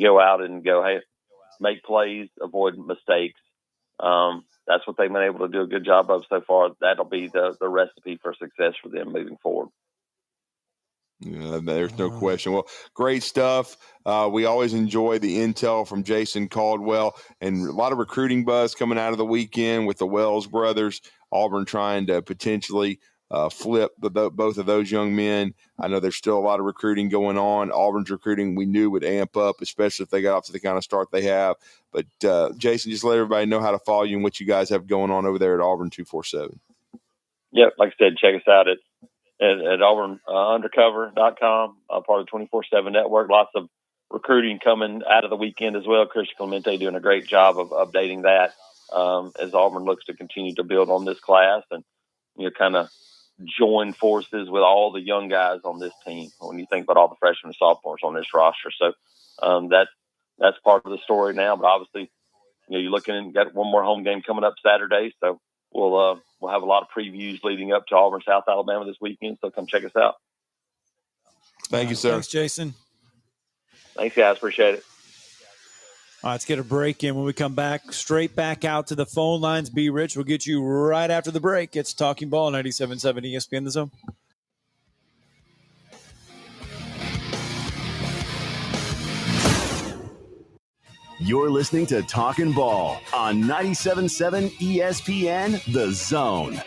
go out and go, hey, make plays, avoid mistakes? That's what they've been able to do a good job of so far. That'll be the recipe for success for them moving forward. Yeah, there's no question. Well, great stuff. We always enjoy the intel from Jason Caldwell, and a lot of recruiting buzz coming out of the weekend with the Wells brothers. Auburn trying to potentially flip both of those young men. I know there's still a lot of recruiting going on. Auburn's recruiting we knew would amp up, especially if they got off to the kind of start they have. But, Jason, just let everybody know how to follow you and what you guys have going on over there at Auburn 247. Yep, like I said, check us out at Auburn Undercover.com, part of the 24/7 network. Lots of recruiting coming out of the weekend as well. Christian Clemente doing a great job of updating that as Auburn looks to continue to build on this class and, kind of join forces with all the young guys on this team when you think about all the freshmen and sophomores on this roster. So that's part of the story now. But obviously, you're looking and got one more home game coming up Saturday. So we'll have a lot of previews leading up to Auburn, South Alabama this weekend. So come check us out. Thank you, sir. Thanks, Jason. Thanks, guys. Appreciate it. All right, let's get a break in. When we come back, straight back out to the phone lines. Be Rich. We'll get you right after the break. It's Talking Ball, 97.7 ESPN The Zone. You're listening to Talkin' Ball on 97.7 ESPN The Zone.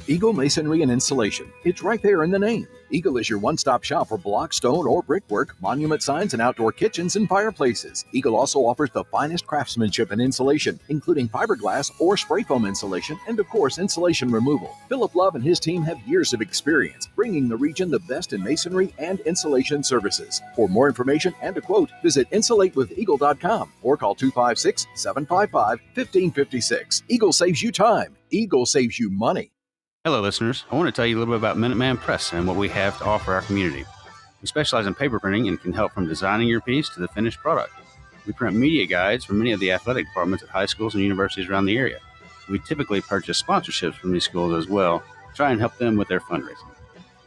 Eagle Masonry and Installation. It's right there in the name. Eagle is your one-stop shop for block, stone, or brickwork, monument signs, and outdoor kitchens and fireplaces. Eagle also offers the finest craftsmanship and insulation, including fiberglass or spray foam insulation, and of course, insulation removal. Philip Love and his team have years of experience, bringing the region the best in masonry and insulation services. For more information and a quote, visit insulatewitheagle.com or call 256-755-1556. Eagle saves you time. Eagle saves you money. Hello, listeners. I want to tell you a little bit about Minuteman Press and what we have to offer our community. We specialize in paper printing and can help from designing your piece to the finished product. We print media guides for many of the athletic departments at high schools and universities around the area. We typically purchase sponsorships from these schools as well, to try and help them with their fundraising.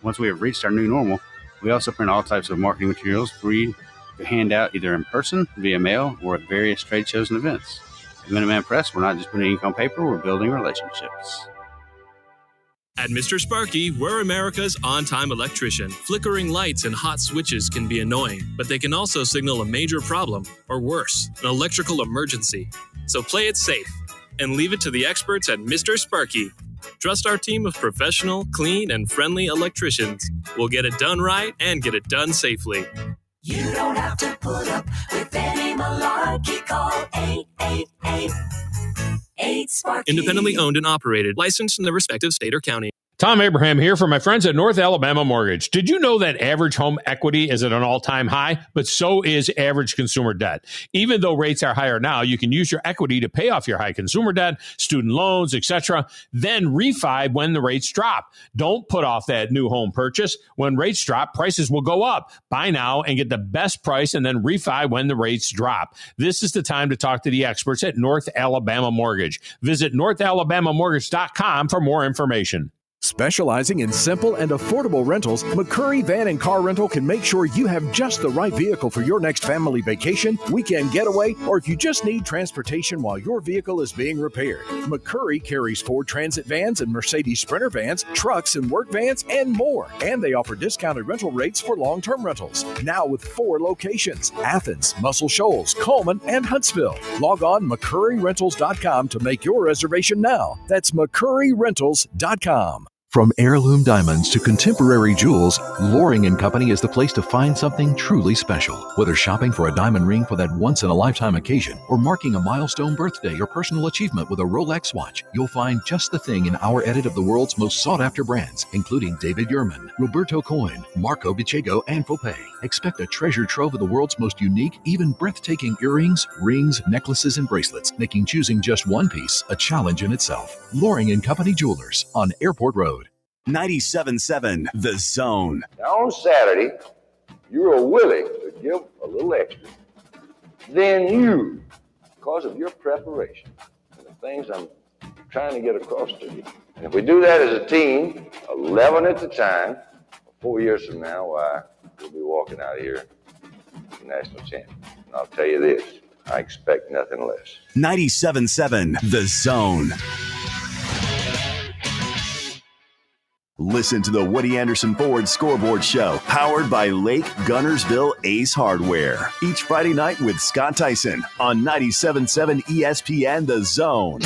Once we have reached our new normal, we also print all types of marketing materials for you to hand out either in person, via mail, or at various trade shows and events. At Minuteman Press, we're not just putting ink on paper, we're building relationships. At Mr. Sparky, we're America's on-time electrician. Flickering lights and hot switches can be annoying, but they can also signal a major problem, or worse, an electrical emergency. So play it safe and leave it to the experts at Mr. Sparky. Trust our team of professional, clean, and friendly electricians. We'll get it done right and get it done safely. You don't have to put up with any malarkey. Call 888-8-SPARKY. Independently owned and operated, licensed in the respective state or county. Tom Abraham here for my friends at North Alabama Mortgage. Did you know that average home equity is at an all-time high? But so is average consumer debt. Even though rates are higher now, you can use your equity to pay off your high consumer debt, student loans, etc., then refi when the rates drop. Don't put off that new home purchase. When rates drop, prices will go up. Buy now and get the best price and then refi when the rates drop. This is the time to talk to the experts at North Alabama Mortgage. Visit NorthAlabamaMortgage.com for more information. Specializing in simple and affordable rentals, McCurry Van and Car Rental can make sure you have just the right vehicle for your next family vacation, weekend getaway, or if you just need transportation while your vehicle is being repaired. McCurry carries Ford Transit vans and Mercedes Sprinter vans, trucks and work vans, and more. And they offer discounted rental rates for long-term rentals. Now with 4 locations: Athens, Muscle Shoals, Coleman, and Huntsville. Log on McCurryRentals.com to make your reservation now. That's McCurryRentals.com. From heirloom diamonds to contemporary jewels, Loring & Company is the place to find something truly special. Whether shopping for a diamond ring for that once-in-a-lifetime occasion or marking a milestone birthday or personal achievement with a Rolex watch, you'll find just the thing in our edit of the world's most sought-after brands, including David Yurman, Roberto Coin, Marco Bicego, and Fopé. Expect a treasure trove of the world's most unique, even breathtaking earrings, rings, necklaces, and bracelets, making choosing just one piece a challenge in itself. Loring & Company Jewelers on Airport Road. 97.7 The Zone. Now on Saturday, you are willing to give a little extra. Then you, because of your preparation and the things I'm trying to get across to you. And if we do that as a team, 11 at a time, 4 years from now, we'll be walking out of here national champion. And I'll tell you this, I expect nothing less. 97.7 The Zone. Listen to the Woody Anderson Ford Scoreboard Show, powered by Lake Gunnersville Ace Hardware. Each Friday night with Scott Tyson on 97.7 ESPN The Zone.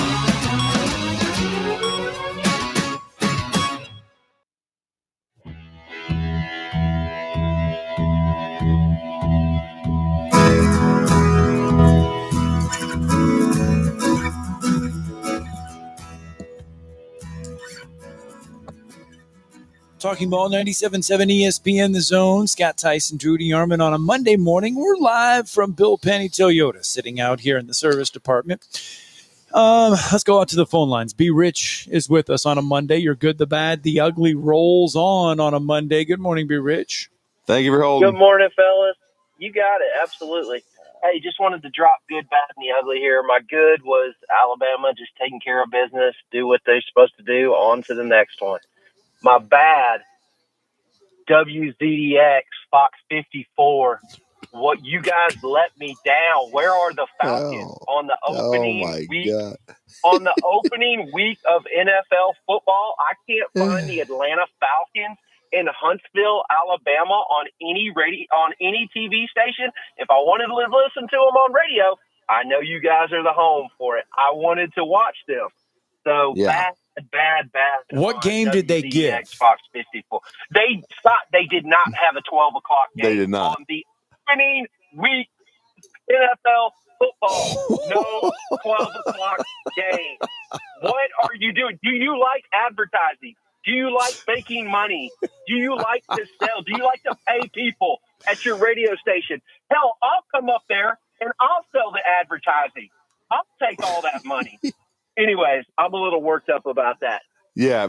Talking Ball 97.7 ESPN The Zone. Scott Tyson, Drudy Yarman on a Monday morning. We're live from Bill Penny Toyota, sitting out here in the service department. Let's go out to the phone lines. B. Rich is with us on a Monday. You're good, the bad, the ugly rolls on a Monday. Good morning, B. Rich. Thank you for holding. Good morning, fellas. You got it. Absolutely. Hey, just wanted to drop good, bad, and the ugly here. My good was Alabama just taking care of business, do what they're supposed to do, on to the next one. My bad, WZDX, Fox 54. What you guys let me down. Where are the Falcons on the opening week? God. On the opening week of NFL football, I can't find the Atlanta Falcons in Huntsville, Alabama on any TV station. If I wanted to listen to them on radio, I know you guys are the home for it. I wanted to watch them. So bad. What game did they give? Fox 54. They did not have a 12 o'clock game. They did not. On the opening week NFL football. No 12 o'clock game. What are you doing? Do you like advertising? Do you like making money? Do you like to sell? Do you like to pay people at your radio station? Hell, I'll come up there and I'll sell the advertising. I'll take all that money. Anyways, I'm a little worked up about that. Yeah,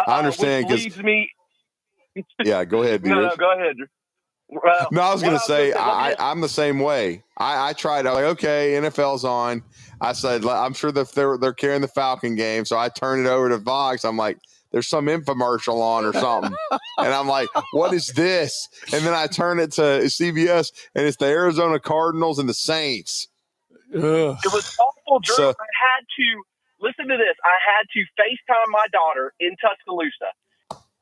I understand. Which leads me. Yeah, go ahead. No, go ahead. No, I was going to say, I'm the same way. I tried. I was like, okay, NFL's on. I said, I'm sure that they're carrying the Falcon game. So I turned it over to Vox. I'm like, there's some infomercial on or something. And I'm like, what is this? And then I turn it to CBS, and it's the Arizona Cardinals and the Saints. Ugh. It was awful, Drew. I had to, listen to this. I had to FaceTime my daughter in Tuscaloosa.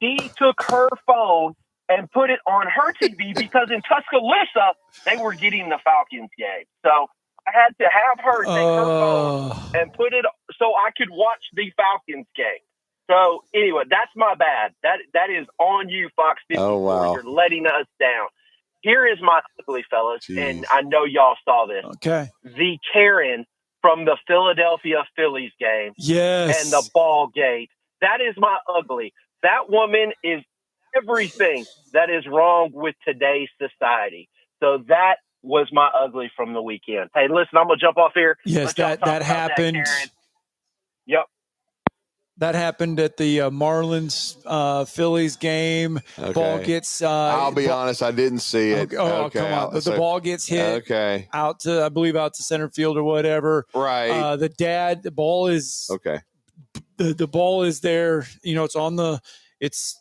She took her phone and put it on her TV because in Tuscaloosa, they were getting the Falcons game. So I had to have her take her phone and put it so I could watch the Falcons game. So anyway, that's my bad. That is on you, Fox 54. Oh, wow. You're letting us down. Here is my ugly, fellas, and I know y'all saw this. Okay. The Karen from the Philadelphia Phillies game. Yes. And the ball gate. That is my ugly. That woman is everything that is wrong with today's society. So that was my ugly from the weekend. Hey, listen, I'm going to jump off here. Yes, that happened. Yep. That happened at the Marlins Phillies game. Okay. Ball gets. I'll be honest, I didn't see it. Okay. Come on. The ball gets hit. Okay. Out to center field or whatever. Right. The ball is. Okay. The ball is there. You know, it's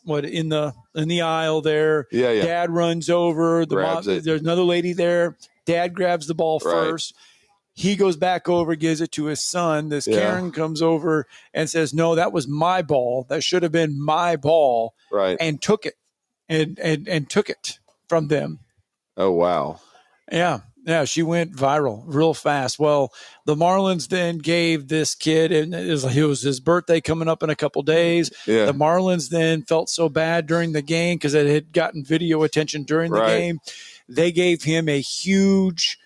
in the aisle there. Yeah. Dad runs over. Grabs it. There's another lady there. Dad grabs the ball first. He goes back over, gives it to his son. This Karen comes over and says, "No, that was my ball. That should have been my ball." Right. And took it, and took it from them. Oh wow. Yeah. She went viral real fast. Well, the Marlins then gave this kid, and it was his birthday coming up in a couple days. Yeah. The Marlins then felt so bad during the game because it had gotten video attention during the game. They gave him a huge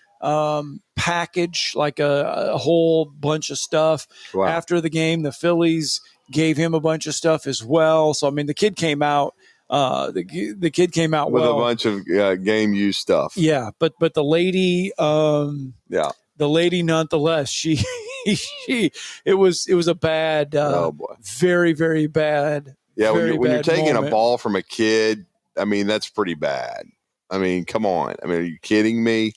package, like a whole bunch of stuff. Wow. After the game. The Phillies gave him a bunch of stuff as well. So I mean, the kid came out. The kid came out with well. a bunch of game used stuff. Yeah, but the lady, the lady, nonetheless, it was a bad, oh boy, very very bad. Yeah, when you're taking moment. A ball from a kid, I mean that's pretty bad. I mean, come on. I mean, are you kidding me?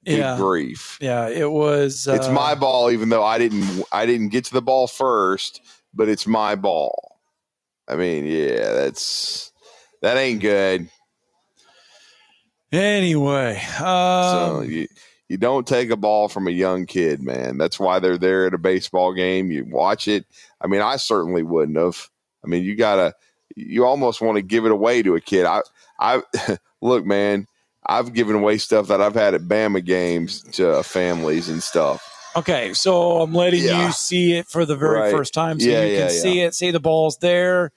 Good grief. Yeah, it was. It's my ball, even though I didn't get to the ball first, but it's my ball. I mean, that ain't good. Anyway, so you don't take a ball from a young kid, man. That's why they're there at a baseball game. You watch it. I mean, I certainly wouldn't have. I mean, you almost want to give it away to a kid. I look, man. I've given away stuff that I've had at Bama games to families and stuff. Okay, so I'm letting you see it for the very first time, so you can see it. See the ball's there.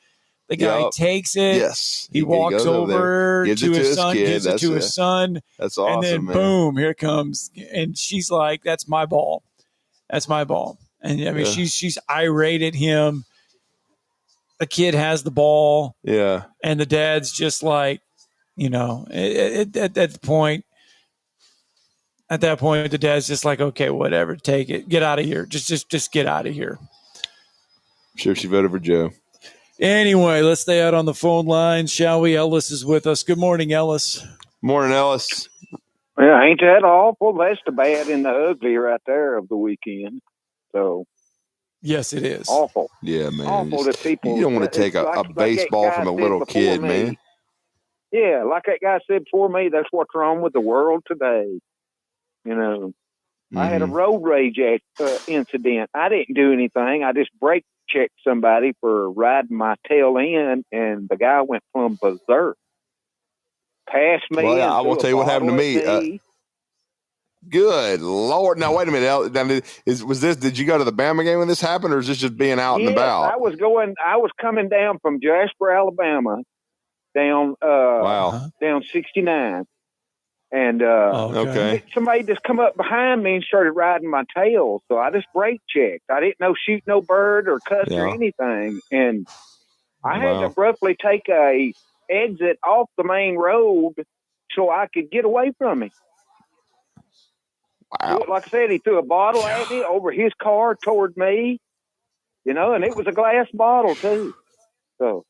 The guy takes it. Yes, he walks over to his son, gives it to his son. That's awesome. And then man. Boom, here it comes, and she's like, "That's my ball. That's my ball." And I mean, she's irate at him. the kid has the ball. Yeah. And the dad's just like, at that point, the dad's just like, okay, whatever, take it, get out of here, just get out of here. I'm sure she voted for Joe. Anyway, let's stay out on the phone lines, shall we? Ellis is with us. Good morning, Ellis. Morning, Ellis. Well, ain't that awful? That's the bad and the ugly right there of the weekend. So, yes, it is awful. Yeah, man. Awful that people. You don't want to take a baseball from a little kid, man. Yeah, like that guy said before me, that's what's wrong with the world today. I had a road rage incident. I didn't do anything. I just brake checked somebody for riding my tail end, and the guy went plumb berserk. Passed me. Well, I won't tell you what happened to me. Good Lord! Now wait a minute. Did you go to the Bama game when this happened, or is this just being out and about? I was coming down from Jasper, Alabama, down 69. And somebody just come up behind me and started riding my tail. So I just brake checked. I didn't know shoot no bird or cuss or anything. And I had to abruptly take a exit off the main road so I could get away from him. Wow. Like I said, he threw a bottle at me over his car toward me, and it was a glass bottle too. So,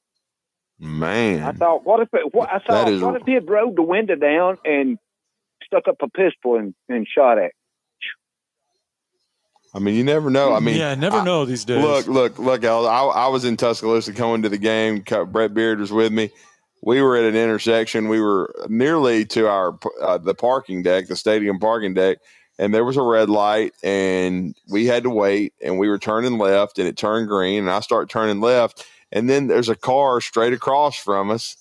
man, I thought, what if he had rolled the window down and stuck up a pistol and shot at? I mean, you never know. I mean, never know these days. Look, Al. I was in Tuscaloosa going to the game. Brett Beard was with me. We were at an intersection. We were nearly to our the parking deck, the stadium parking deck, and there was a red light, and we had to wait. And we were turning left, and it turned green, and I start turning left, and then there's a car straight across from us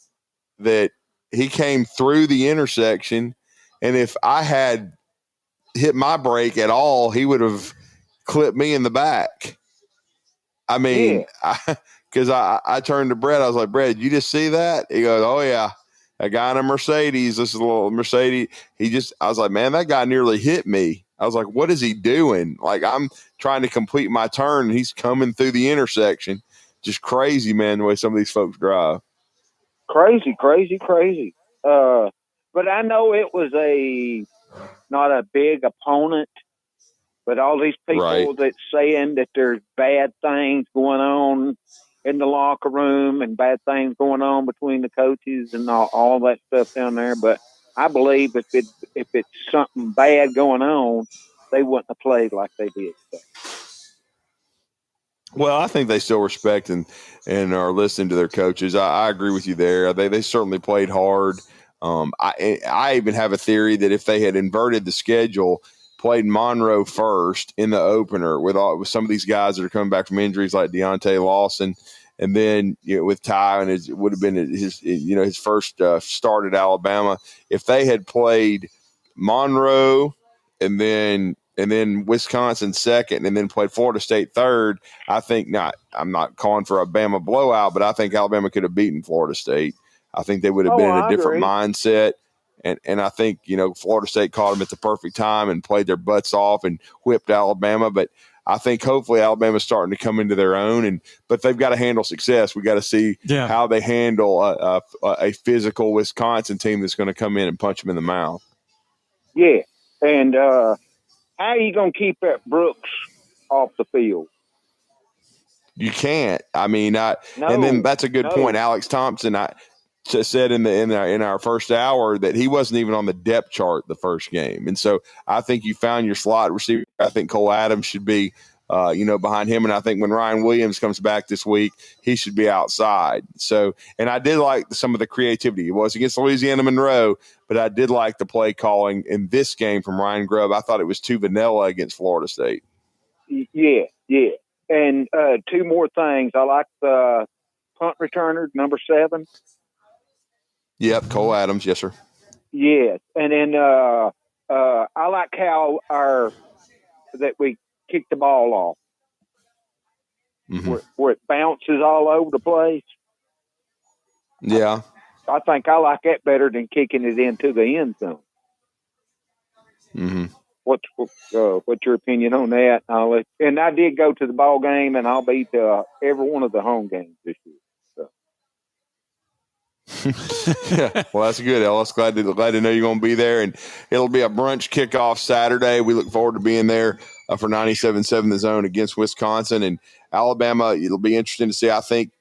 that he came through the intersection, and if I had hit my brake at all, he would have clipped me in the back. I mean, because I turned to Brett. I was like, Brett, you just see that? He goes, oh, yeah. A guy in a Mercedes. This is a little Mercedes. I was like, man, that guy nearly hit me. I was like, what is he doing? Like, I'm trying to complete my turn, and he's coming through the intersection. Just crazy, man, the way some of these folks drive. Crazy. But I know it was not a big opponent, but all these people that saying that there's bad things going on in the locker room and bad things going on between the coaches and all that stuff down there. But I believe if it's something bad going on, they wouldn't have played like they did. So. Well, I think they still respect and are listening to their coaches. I agree with you there. They certainly played hard. I even have a theory that if they had inverted the schedule, played Monroe first in the opener with some of these guys that are coming back from injuries like Deontay Lawson, and then with Ty, and it would have been his first start at Alabama. If they had played Monroe and then Wisconsin second, and then played Florida State third, I think not. I'm not calling for a Bama blowout, but I think Alabama could have beaten Florida State. I think they would have been in a different mindset. And I think, Florida State caught them at the perfect time and played their butts off and whipped Alabama. But I think hopefully Alabama's starting to come into their own. But they've got to handle success. We got to see how they handle a physical Wisconsin team that's going to come in and punch them in the mouth. Yeah. And how are you going to keep that Brooks off the field? You can't. I mean, and then that's a good point. Alex Thompson, said in our first hour that he wasn't even on the depth chart the first game, and so I think you found your slot receiver. I think Cole Adams should be, behind him, and I think when Ryan Williams comes back this week, he should be outside. So, and I did like some of the creativity. It was against Louisiana Monroe, but I did like the play calling in this game from Ryan Grubb. I thought it was too vanilla against Florida State. Yeah. And two more things. I like the punt returner, number 7. Yep, Cole Adams, yes, sir. Yes, and then I like how that we kick the ball off, where it bounces all over the place. Yeah, I think I like that better than kicking it into the end zone. Mm-hmm. What's your opinion on that? And I did go to the ball game, and I'll be to every one of the home games this year. Yeah, well, that's good, Ellis. Glad to know you're going to be there, and it'll be a brunch kickoff Saturday. We look forward to being there for 97.7 The Zone against Wisconsin and Alabama. It'll be interesting to see. I think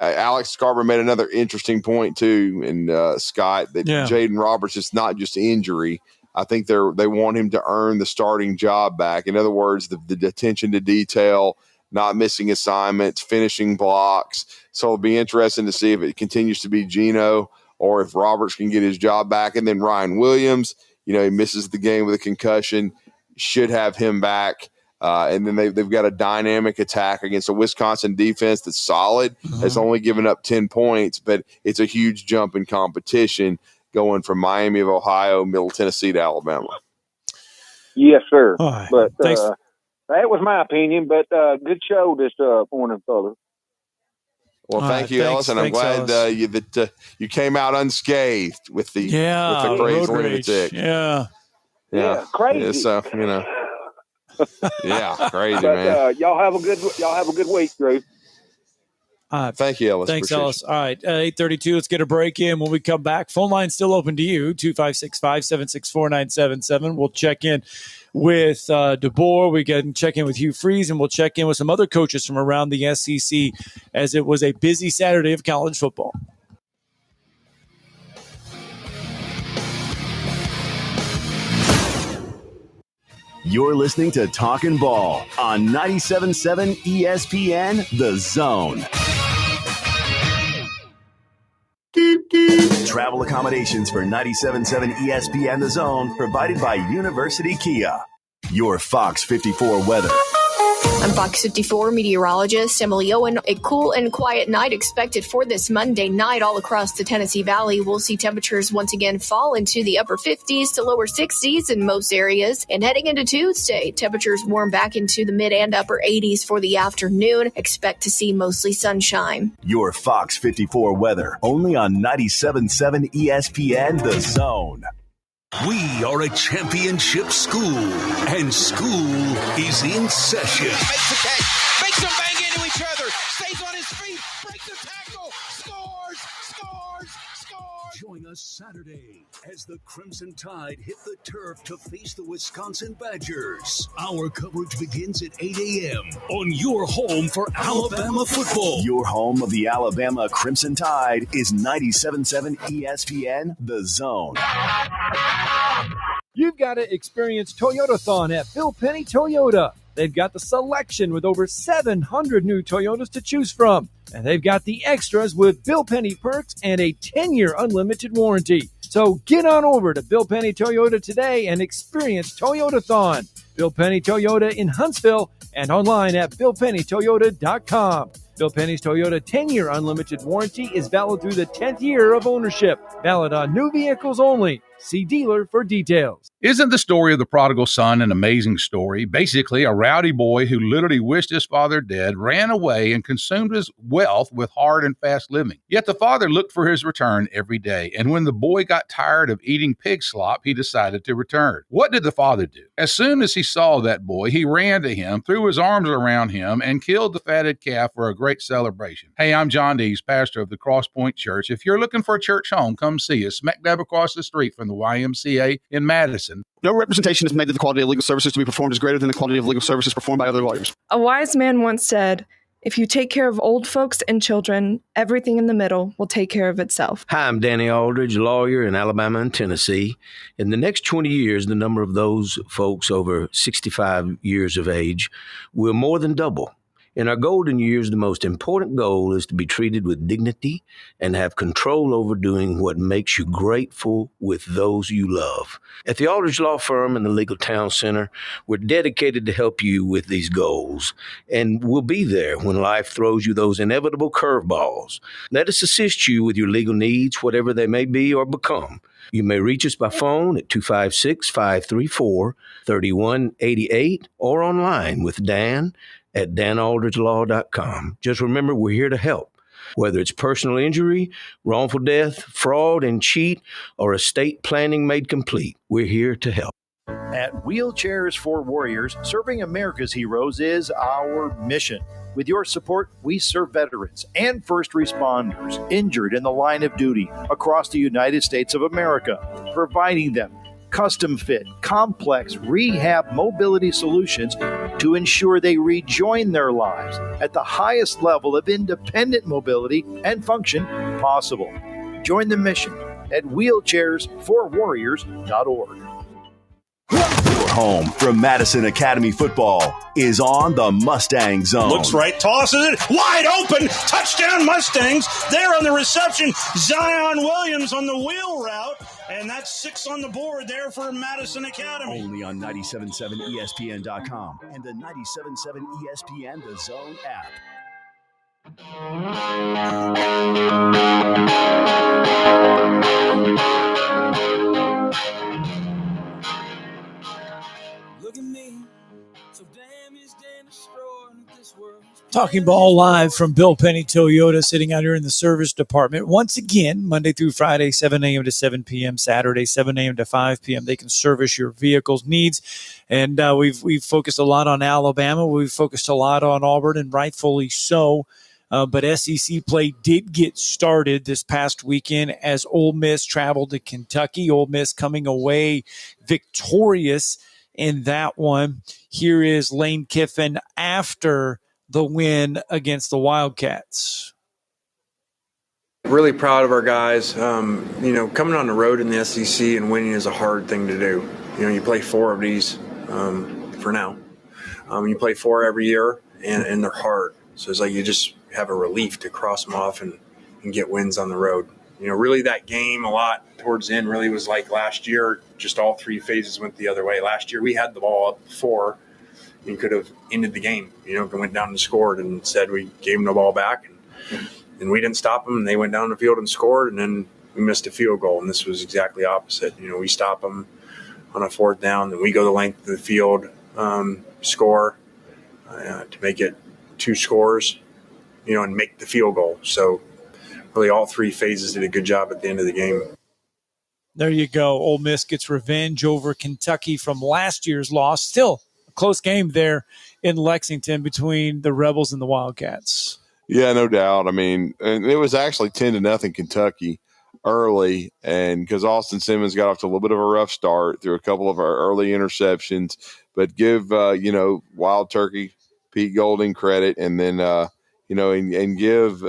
Alex Scarborough made another interesting point too, and Scott, that Jaden Roberts is not just injury. I think they want him to earn the starting job back. In other words, the attention to detail, not missing assignments, finishing blocks. So it'll be interesting to see if it continues to be Geno or if Roberts can get his job back. And then Ryan Williams, he misses the game with a concussion, should have him back. And then they've got a dynamic attack against a Wisconsin defense that's solid, has only given up 10 points, but it's a huge jump in competition going from Miami of Ohio, Middle Tennessee to Alabama. Yes, sir. Right. But that was my opinion, but good show this morning, fellas. Well, thank you, Ellis, and I'm glad that you came out unscathed with the crazy lunatic. Yeah, crazy. Yeah, so yeah, crazy, but, man. Y'all have a good week, Drew. Thank you, Ellis. Thanks, Ellis. All right, 8:32. Let's get a break in. When we come back, phone line's still open to you, 256-576-4977. We'll check in with DeBoer. We can check in with Hugh Freeze, and we'll check in with some other coaches from around the SEC, as it was a busy Saturday of college football. You're listening to Talkin' Ball on 97.7 ESPN The Zone. Travel accommodations for 97.7 ESPN The Zone provided by University Kia. Your Fox 54 weather. I'm Fox 54 meteorologist Emily Owen. A cool and quiet night expected for this Monday night all across the Tennessee Valley. We'll see temperatures once again fall into the upper 50s to lower 60s in most areas. And heading into Tuesday, temperatures warm back into the mid and upper 80s for the afternoon. Expect to see mostly sunshine. Your Fox 54 weather only on 97.7 ESPN The Zone. We are a championship school, and school is in session. Makes the catch, makes them bang into each other, stays on his feet, breaks the tackle, scores! Join us Saturday as the Crimson Tide hit the turf to face the Wisconsin Badgers. Our coverage begins at 8 a.m. on your home for Alabama football. Your home of the Alabama Crimson Tide is 97.7 ESPN The Zone. You've got to experience Toyotathon at Bill Penny Toyota. They've got the selection with over 700 new Toyotas to choose from. And they've got the extras with Bill Penny perks and a 10-year unlimited warranty. So get on over to Bill Penny Toyota today and experience Toyotathon. Bill Penny Toyota in Huntsville and online at BillPennyToyota.com. Bill Penny's Toyota 10-year unlimited warranty is valid through the 10th year of ownership. Valid on new vehicles only. See dealer for details. Isn't the story of the prodigal son an amazing story? Basically, a rowdy boy who literally wished his father dead ran away and consumed his wealth with hard and fast living. Yet the father looked for his return every day, and when the boy got tired of eating pig slop, he decided to return. What did the father do? As soon as he saw that boy, he ran to him, threw his arms around him, and killed the fatted calf for a great celebration. Hey, I'm John Dees, pastor of the Cross Point Church. If you're looking for a church home, come see us, smack dab across the street from the YMCA in Madison. No representation is made that the quality of legal services to be performed is greater than the quality of legal services performed by other lawyers. A wise man once said, if you take care of old folks and children, everything in the middle will take care of itself. Hi, I'm Danny Aldridge, lawyer in Alabama and Tennessee. In the next 20 years, the number of those folks over 65 years of age will more than double. In our golden years, the most important goal is to be treated with dignity and have control over doing what makes you grateful with those you love. At the Aldridge Law Firm and the Legal Town Center, we're dedicated to help you with these goals, and we'll be there when life throws you those inevitable curveballs. Let us assist you with your legal needs, whatever they may be or become. You may reach us by phone at 256-534-3188 or online with Dan at danaldridgelaw.com. Just remember, we're here to help. Whether it's personal injury, wrongful death, fraud and cheat, or estate planning made complete, we're here to help. At Wheelchairs for Warriors, serving America's heroes is our mission. With your support, we serve veterans and first responders injured in the line of duty across the United States of America, providing them custom fit, complex rehab mobility solutions to ensure they rejoin their lives at the highest level of independent mobility and function possible. Join the mission at wheelchairsforwarriors.org. Your home from Madison Academy football is on the Mustang Zone. Looks right, tosses it, wide open, touchdown Mustangs. There on the reception, Zion Williams on the wheel route, and that's 6 on the board there for Madison Academy. Only on 97.7 ESPN.com and the 97.7 ESPN The Zone app. Talking ball live from Bill Penny Toyota, sitting out here in the service department. Once again, Monday through Friday, 7 a.m. to 7 p.m., Saturday, 7 a.m. to 5 p.m. They can service your vehicle's needs. And we've focused a lot on Alabama. We've focused a lot on Auburn, and rightfully so. But SEC play did get started this past weekend as Ole Miss traveled to Kentucky. Ole Miss coming away victorious in that one. Here is Lane Kiffin after the win against the Wildcats. Really proud of our guys. Coming on the road in the SEC and winning is a hard thing to do. You play 4 of these for now. You play 4 every year, and they're hard. So it's like you just have a relief to cross them off and get wins on the road. Really that game a lot towards the end really was like last year, just all 3 phases went the other way. Last year we had the ball up 4 and could have ended the game, went down and scored, and instead we gave them the ball back and we didn't stop them, and they went down the field and scored, and then we missed a field goal, and this was exactly opposite. We stop them on a 4th down, then we go the length of the field, score to make it 2 scores, and make the field goal. So really all 3 phases did a good job at the end of the game. There you go. Ole Miss gets revenge over Kentucky from last year's loss. Still a close game there in Lexington between the Rebels and the Wildcats. Yeah, no doubt. I mean, and it was actually 10-0 Kentucky early, and because Austin Simmons got off to a little bit of a rough start through a couple of our early interceptions, but give Wild Turkey Pete Golding credit, and then and give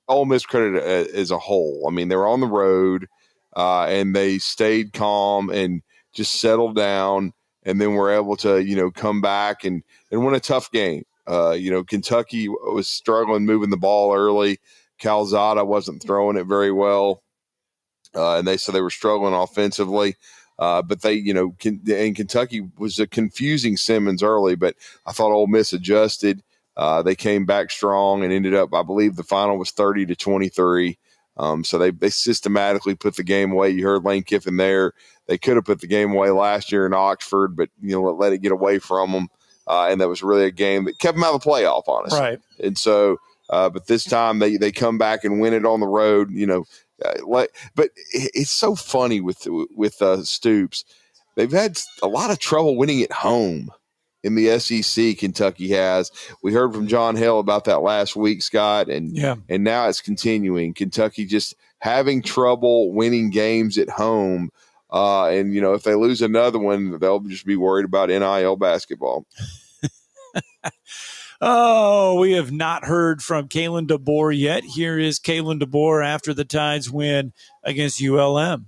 Ole Miss credit as a whole. I mean, they were on the road, and they stayed calm and just settled down, and then were able to come back and win a tough game. Kentucky was struggling moving the ball early. Calzada wasn't throwing it very well, and they were struggling offensively. But they, and Kentucky was confusing Simmons early, but I thought Ole Miss adjusted. They came back strong and ended up, I believe the final was 30-23. So they systematically put the game away. You heard Lane Kiffin there. They could have put the game away last year in Oxford, but let it get away from them. And that was really a game that kept them out of the playoff, honestly. Right. And so, but this time they come back and win it on the road. But it's so funny with Stoops. They've had a lot of trouble winning at home in the SEC. Kentucky has. We heard from John Hill about that last week, Scott, and now it's continuing. Kentucky just having trouble winning games at home. And if they lose another one, they'll just be worried about NIL basketball. Oh, we have not heard from Kalen DeBoer yet. Here is Kalen DeBoer after the Tides win against ULM.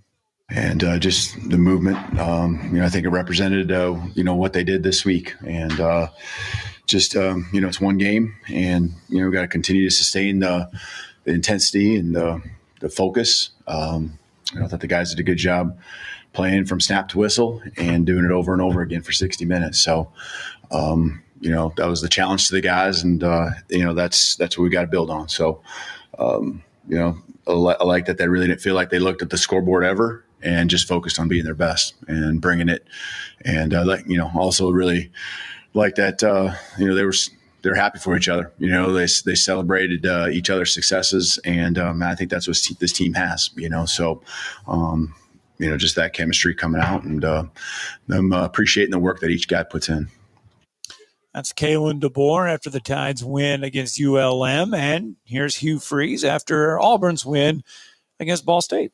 And just the movement, I think it represented, what they did this week. And it's one game, and, we got to continue to sustain the intensity and the focus. I thought the guys did a good job playing from snap to whistle and doing it over and over again for 60 minutes. So, that was the challenge to the guys, and, that's what we got to build on. So, I like that they really didn't feel like they looked at the scoreboard ever and just focused on being their best and bringing it. And, also really like that, they're happy for each other. They celebrated each other's successes, and I think that's what this team has. So, just that chemistry coming out, and them appreciating the work that each guy puts in. That's Kalen DeBoer after the Tides win against ULM. And here's Hugh Freeze after Auburn's win against Ball State.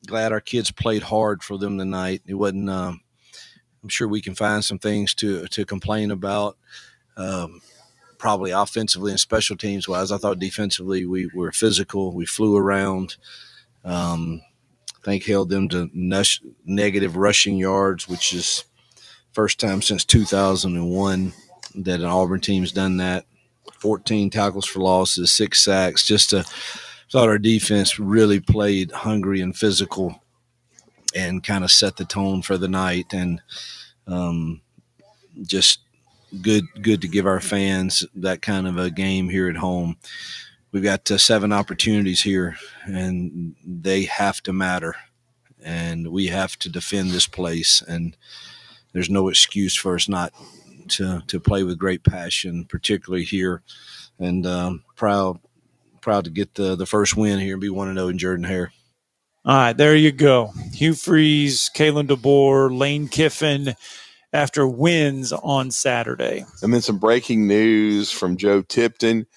Glad our kids played hard for them tonight. It wasn't I'm sure we can find some things to complain about, probably offensively and special teams wise. I thought defensively we were physical. We flew around. I think held them to negative rushing yards, which is first time since 2001 that an Auburn team's done that. 14 tackles for losses, 6 sacks. Thought our defense really played hungry and physical and kind of set the tone for the night. And just good to give our fans that kind of a game here at home. We've got 7 opportunities here, and they have to matter. And we have to defend this place, and there's no excuse for us not to play with great passion, particularly here. And proud to get the first win here and be 1-0 in Jordan-Hare. All right, there you go. Hugh Freeze, Kalen DeBoer, Lane Kiffin after wins on Saturday. And then some breaking news from Joe Tipton.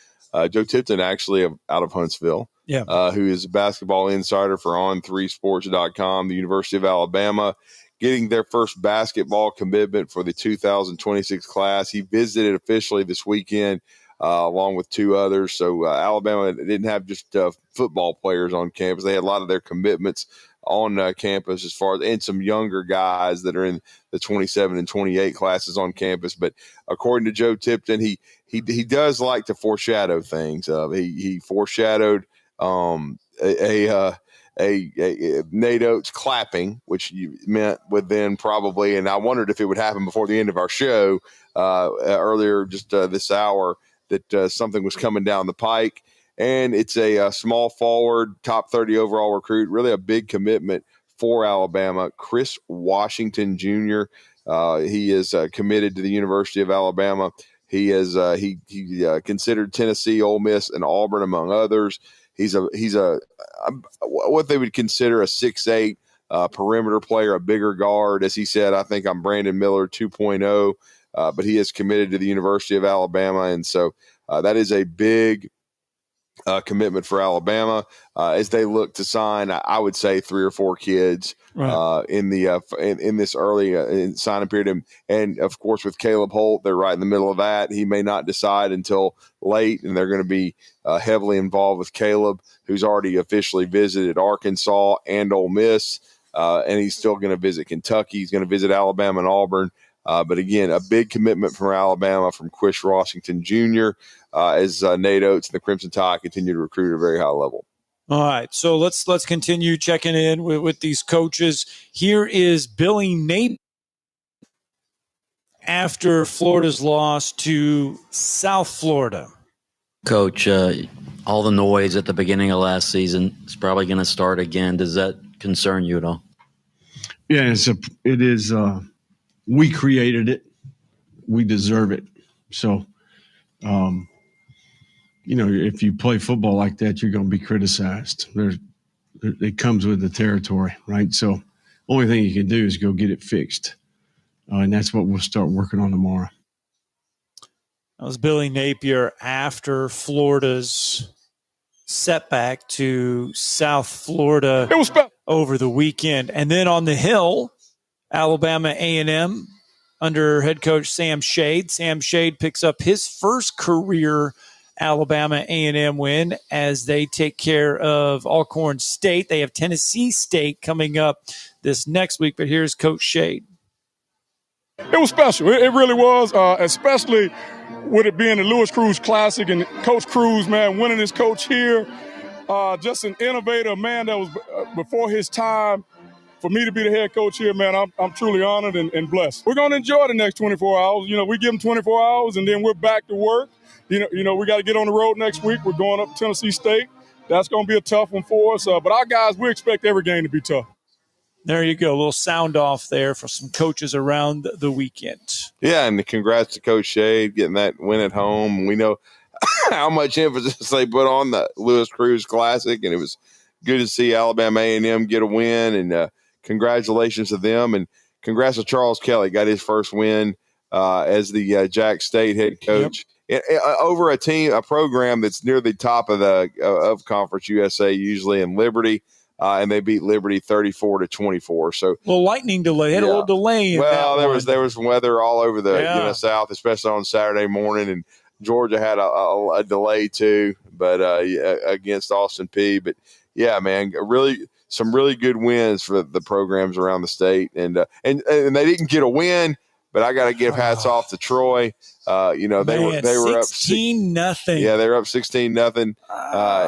Joe Tipton, actually out of Huntsville, who is a basketball insider for On3Sports.com, the University of Alabama, getting their first basketball commitment for the 2026 class. He visited officially this weekend along with 2 others. So Alabama didn't have just football players on campus. They had a lot of their commitments on campus as far as, and some younger guys that are in the 27 and 28 classes on campus. But according to Joe Tipton, he does like to foreshadow things. He foreshadowed a Nate Oates clapping, which you meant would then probably, and I wondered if it would happen before the end of our show earlier, just this hour, that something was coming down the pike. And it's a small forward, top 30 overall recruit, really a big commitment for Alabama. Chris Washington Jr. He is committed to the University of Alabama. He is he considered Tennessee, Ole Miss, and Auburn among others. He's a what they would consider a 6'8" perimeter player, a bigger guard. As he said, I think I'm Brandon Miller 2.0, but he is committed to the University of Alabama, and so that is a big commitment for Alabama as they look to sign. I would say 3 or 4 kids in this early signing period, and of course with Caleb Holt, they're right in the middle of that. He may not decide until late, and they're going to be heavily involved with Caleb, who's already officially visited Arkansas and Ole Miss, and he's still going to visit Kentucky. He's going to visit Alabama and Auburn. But again, a big commitment from Alabama from Chris Washington Jr. As Nate Oates and the Crimson Tide continue to recruit at a very high level. All right, so let's continue checking in with these coaches. Here is Billy Napier after Florida's loss to South Florida. Coach, all the noise at the beginning of last season is probably going to start again. Does that concern you at all? Yeah, it is. We created it. We deserve it. So, if you play football like that, you're going to be criticized. It comes with the territory, right? So, only thing you can do is go get it fixed. And that's what we'll start working on tomorrow. That was Billy Napier after Florida's setback to South Florida over the weekend. And then on the Hill, Alabama A&M under head coach Sam Shade. Sam Shade picks up his first career Alabama A&M win as they take care of Alcorn State. They have Tennessee State coming up this next week, but here's Coach Shade. It was special. It really was, especially with it being the Lewis Cruz Classic and Coach Cruz, man, winning his coach here. Just an innovator, man that was before his time. For me to be the head coach here, man, I'm truly honored and blessed. We're going to enjoy the next 24 hours. We give them 24 hours, and then we're back to work. We got to get on the road next week. We're going up to Tennessee State. That's going to be a tough one for us. But our guys, we expect every game to be tough. There you go. A little sound off there for some coaches around the weekend. Yeah, and congrats to Coach Shade getting that win at home. We know how much emphasis they put on the Lewis Cruz Classic, and it was good to see Alabama A&M get a win, and congratulations to them. And congrats to Charles Kelly, got his first win as the Jack State head coach. Over a program that's near the top of Conference USA, usually in Liberty, and they beat Liberty 34-24. So little lightning delay, had a little delay. Well, there was weather all over the South, especially on Saturday morning, and Georgia had a delay too, but against Austin Peay. But yeah, man, some really good wins for the programs around the state, and they didn't get a win. But I got to give hats off to Troy. They were up 16-0. Yeah, they were up 16-0.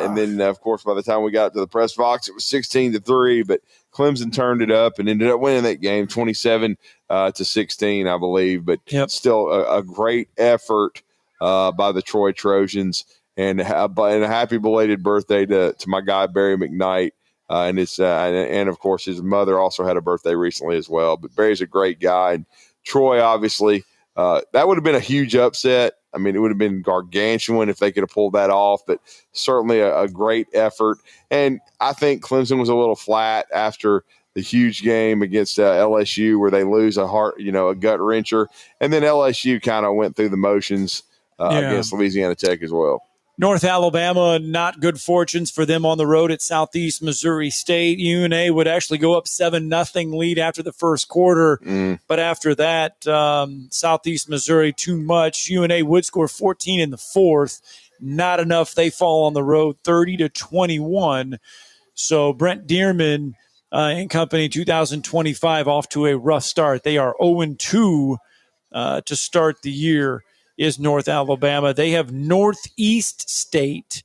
And then, of course, by the time we got to the press box, it was 16-3. But Clemson turned it up and ended up winning that game 27-16, I believe. But still a great effort by the Troy Trojans. And a happy belated birthday to my guy Barry McKnight. And of course, his mother also had a birthday recently as well. But Barry's a great guy. And Troy, obviously, that would have been a huge upset. I mean, it would have been gargantuan if they could have pulled that off, but certainly a great effort. And I think Clemson was a little flat after the huge game against LSU where they lose a gut wrencher. And then LSU kind of went through the motions against Louisiana Tech as well. North Alabama, not good fortunes for them on the road at Southeast Missouri State. UNA would actually go up 7-0 lead after the first quarter. But after that, Southeast Missouri, too much. UNA would score 14 in the fourth. Not enough. They fall on the road 30-21. So Brent Dearman and company 2025 off to a rough start. They are 0-2 to start the year. Is North Alabama. They have Northeast State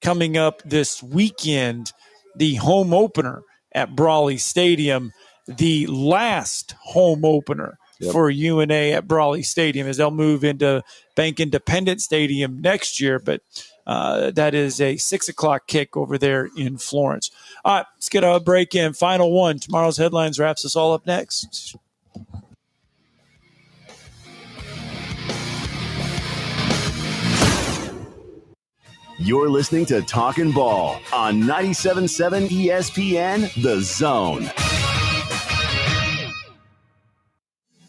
coming up this weekend, the home opener at Brawley Stadium, the last home opener for UNA at Brawley Stadium as they'll move into Bank Independent Stadium next year. But that is a 6 o'clock kick over there in Florence. All right, let's get a break in. Final one. Tomorrow's headlines wraps us all up next. You're listening to Talkin' Ball on 97.7 ESPN, The Zone.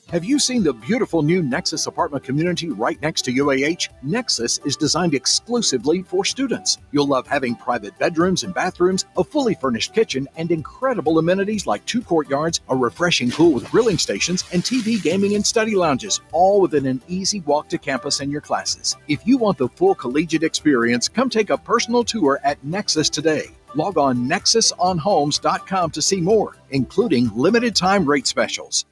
Have you seen the beautiful new Nexus apartment community right next to UAH? Nexus is designed exclusively for students. You'll love having private bedrooms and bathrooms, a fully furnished kitchen, and incredible amenities like 2 courtyards, a refreshing pool with grilling stations, and TV, gaming, and study lounges, all within an easy walk to campus and your classes. If you want the full collegiate experience, come take a personal tour at Nexus today. Log on nexusonhomes.com to see more, including limited time rate specials.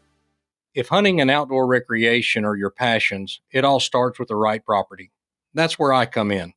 If hunting and outdoor recreation are your passions, it all starts with the right property. That's where I come in.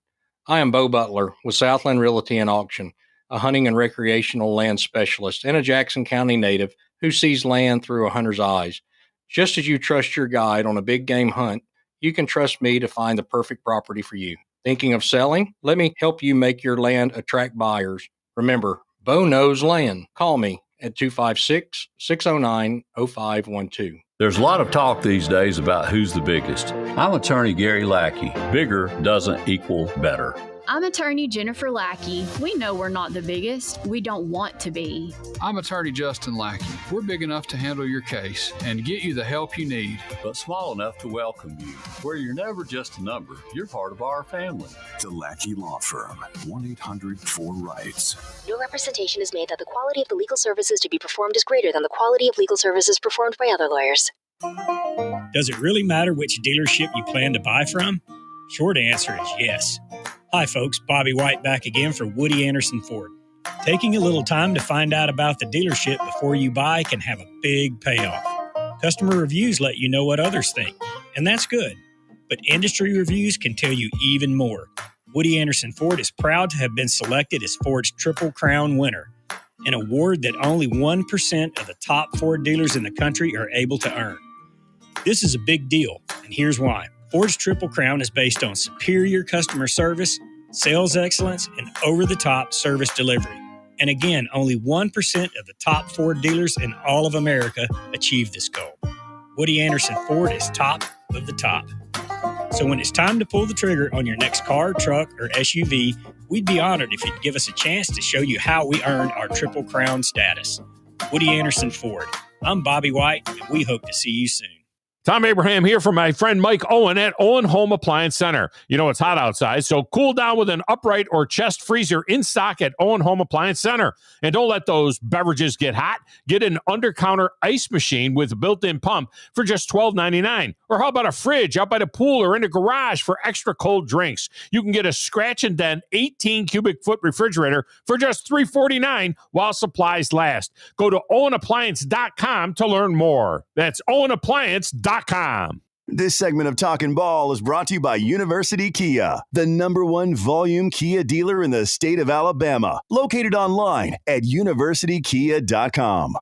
I am Bo Butler with Southland Realty and Auction, a hunting and recreational land specialist and a Jackson County native who sees land through a hunter's eyes. Just as you trust your guide on a big game hunt, you can trust me to find the perfect property for you. Thinking of selling? Let me help you make your land attract buyers. Remember, Bo knows land. Call me at 256-609-0512. There's a lot of talk these days about who's the biggest. I'm attorney Gary Lackey. Bigger doesn't equal better. I'm attorney Jennifer Lackey. We know we're not the biggest. We don't want to be. I'm attorney Justin Lackey. We're big enough to handle your case and get you the help you need. But small enough to welcome you. Where you're never just a number. You're part of our family. The Lackey Law Firm. 1-800-4-RIGHTS. No representation is made that the quality of the legal services to be performed is greater than the quality of legal services performed by other lawyers. Does it really matter which dealership you plan to buy from? Short answer is yes. Hi folks, Bobby White back again for Woody Anderson Ford. Taking a little time to find out about the dealership before you buy can have a big payoff. Customer reviews let you know what others think, and that's good. But industry reviews can tell you even more. Woody Anderson Ford is proud to have been selected as Ford's Triple Crown winner, an award that only 1% of the top Ford dealers in the country are able to earn. This is a big deal, and here's why. Ford's Triple Crown is based on superior customer service, sales excellence, and over-the-top service delivery. And again, only 1% of the top Ford dealers in all of America achieve this goal. Woody Anderson Ford is top of the top. So when it's time to pull the trigger on your next car, truck, or SUV, We'd be honored if you'd give us a chance to show you how we earned our Triple Crown status. Woody Anderson Ford. I'm Bobby White, and we hope to see you soon. Tom Abraham here from my friend Mike Owen at Owen Home Appliance Center. You know it's hot outside, so cool down with an upright or chest freezer in stock at Owen Home Appliance Center. And don't let those beverages get hot. Get an under-counter ice machine with a built-in pump for just $12.99. Or how about a fridge out by the pool or in the garage for extra cold drinks? You can get a scratch and dent 18-cubic-foot refrigerator for just $3.49 while supplies last. Go to OwenAppliance.com to learn more. That's OwenAppliance.com. This segment of Talkin' Ball is brought to you by University Kia, the #1 volume Kia dealer in the state of Alabama. Located online at universitykia.com.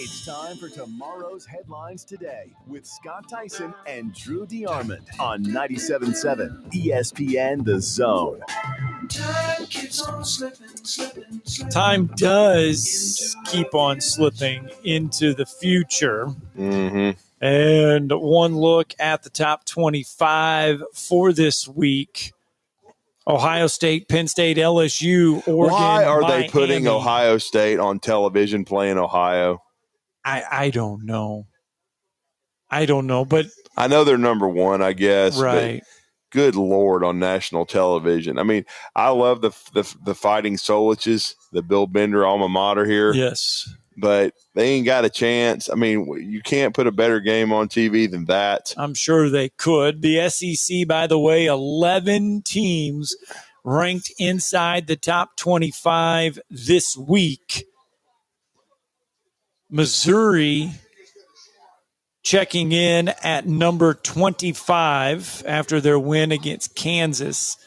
It's time for tomorrow's headlines today with Scott Tyson and Drew DeArmond on 97.7 ESPN The Zone. Time keeps on slipping. Time does keep on slipping into the future. Mm-hmm. And one look at the top 25 for this week. Ohio State, Penn State, LSU, Oregon, Why are Miami. they putting Ohio State on television playing Ohio? I don't know. But I know they're #1, I guess. right. But good Lord, on national television. I mean, I love the Fighting Soliches, the Bill Bender alma mater here. Yes. But they ain't got a chance. I mean, you can't put a better game on TV than that. I'm sure they could. The SEC, by the way, 11 teams ranked inside the top 25 this week. Missouri checking in at number 25 after their win against Kansas.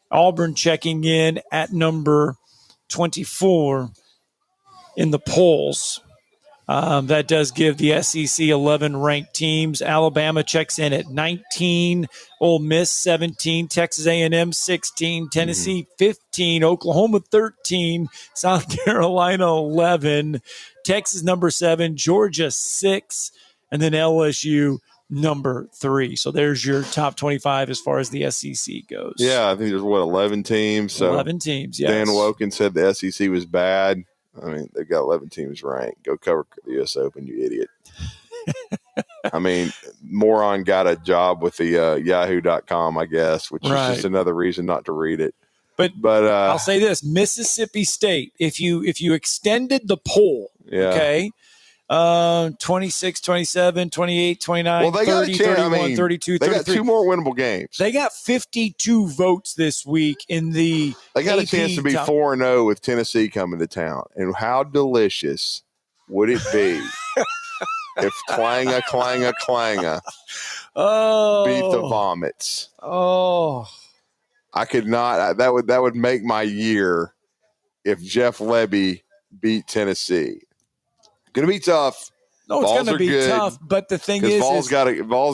Auburn checking in at number 24 in the polls. That does give the SEC 11 ranked teams. Alabama checks in at 19, Ole Miss 17, Texas A&M 16, Tennessee 15, Oklahoma 13, South Carolina 11, Texas number 7, Georgia 6, and then LSU number 3. So there's your top 25 as far as the SEC goes. Yeah, I think there's, 11 teams? So 11 teams, yes. Dan Woken said the SEC was bad. I mean, they've got 11 teams ranked. Go cover the U.S. Open, you idiot. I mean, moron got a job with the yahoo.com, I guess, which is just another reason not to read it. But I'll say this, Mississippi State, if you extended the poll, okay, 26, 27, 28, 29, 30, 31, 32, 33. They got 2 more winnable games. They got 52 votes this week in the They got AP a chance to be 4-0 with Tennessee coming to town. And how delicious would it be if clanger beat the Vomits? Oh. I could not. That would make my year if Jeff Lebby beat Tennessee. Going to be tough. No, it's going to be tough. But the thing is, Vols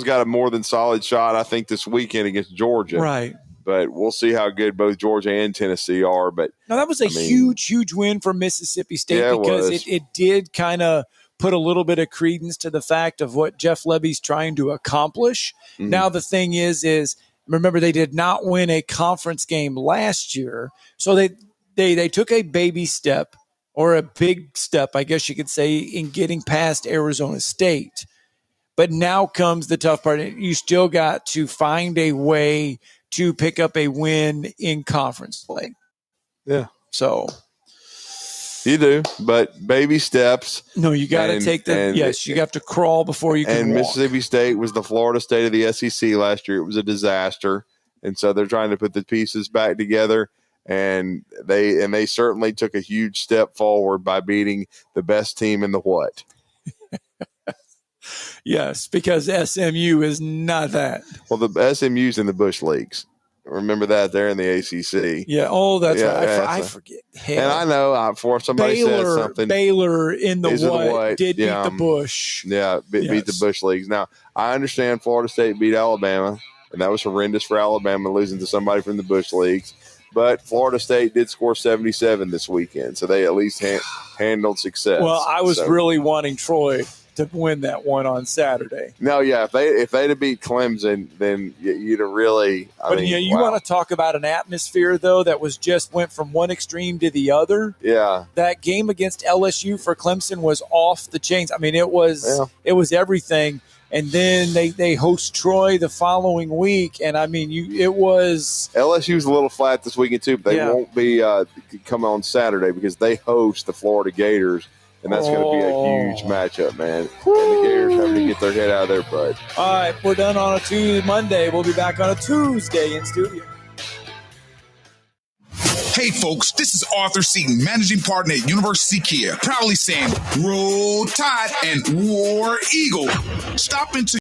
got a more than solid shot, I think, this weekend against Georgia. Right. But we'll see how good both Georgia and Tennessee are. But now that was a huge win for Mississippi State because it did kind of put a little bit of credence to the fact of what Jeff Lebby's trying to accomplish. Mm-hmm. Now the thing is remember they did not win a conference game last year, so they took a baby step. Or a big step, I guess you could say, in getting past Arizona State. But now comes the tough part. You still got to find a way to pick up a win in conference play. Yeah. So. You do, but baby steps. No, you got to take them. Yes, you have to crawl before you can And walk. Mississippi State was the Florida State of the SEC last year. It was a disaster. And so they're trying to put the pieces back together. And they certainly took a huge step forward by beating the best team in the what? Yes, because SMU is not that. Well, the SMU's in the Bush Leagues. Remember that they're in the ACC. Yeah. Oh, that's right. I forget. Hell. And I know before somebody says something. Baylor in the what did beat the Bush. Yeah, beat the Bush Leagues. Now, I understand Florida State beat Alabama, and that was horrendous for Alabama losing to somebody from the Bush Leagues. but Florida State did score 77 this weekend, so they at least handled success. Well, I was really wanting Troy to win that one on Saturday. No, yeah, if they'd have beat Clemson, then you'd have really. You want to talk about an atmosphere though that was just went from one extreme to the other. Yeah, that game against LSU for Clemson was off the chains. I mean, it was everything. And then they host Troy the following week, and I mean, LSU's a little flat this weekend too, but they won't be coming on Saturday because they host the Florida Gators. And that's going to be a huge matchup, man. And the Gators having to get their head out of their butt. All right, we're done on a Monday. We'll be back on a Tuesday in studio. Hey, folks, this is Arthur Seaton, managing partner at University Kia, proudly saying, Roll Tide and War Eagle. Stop into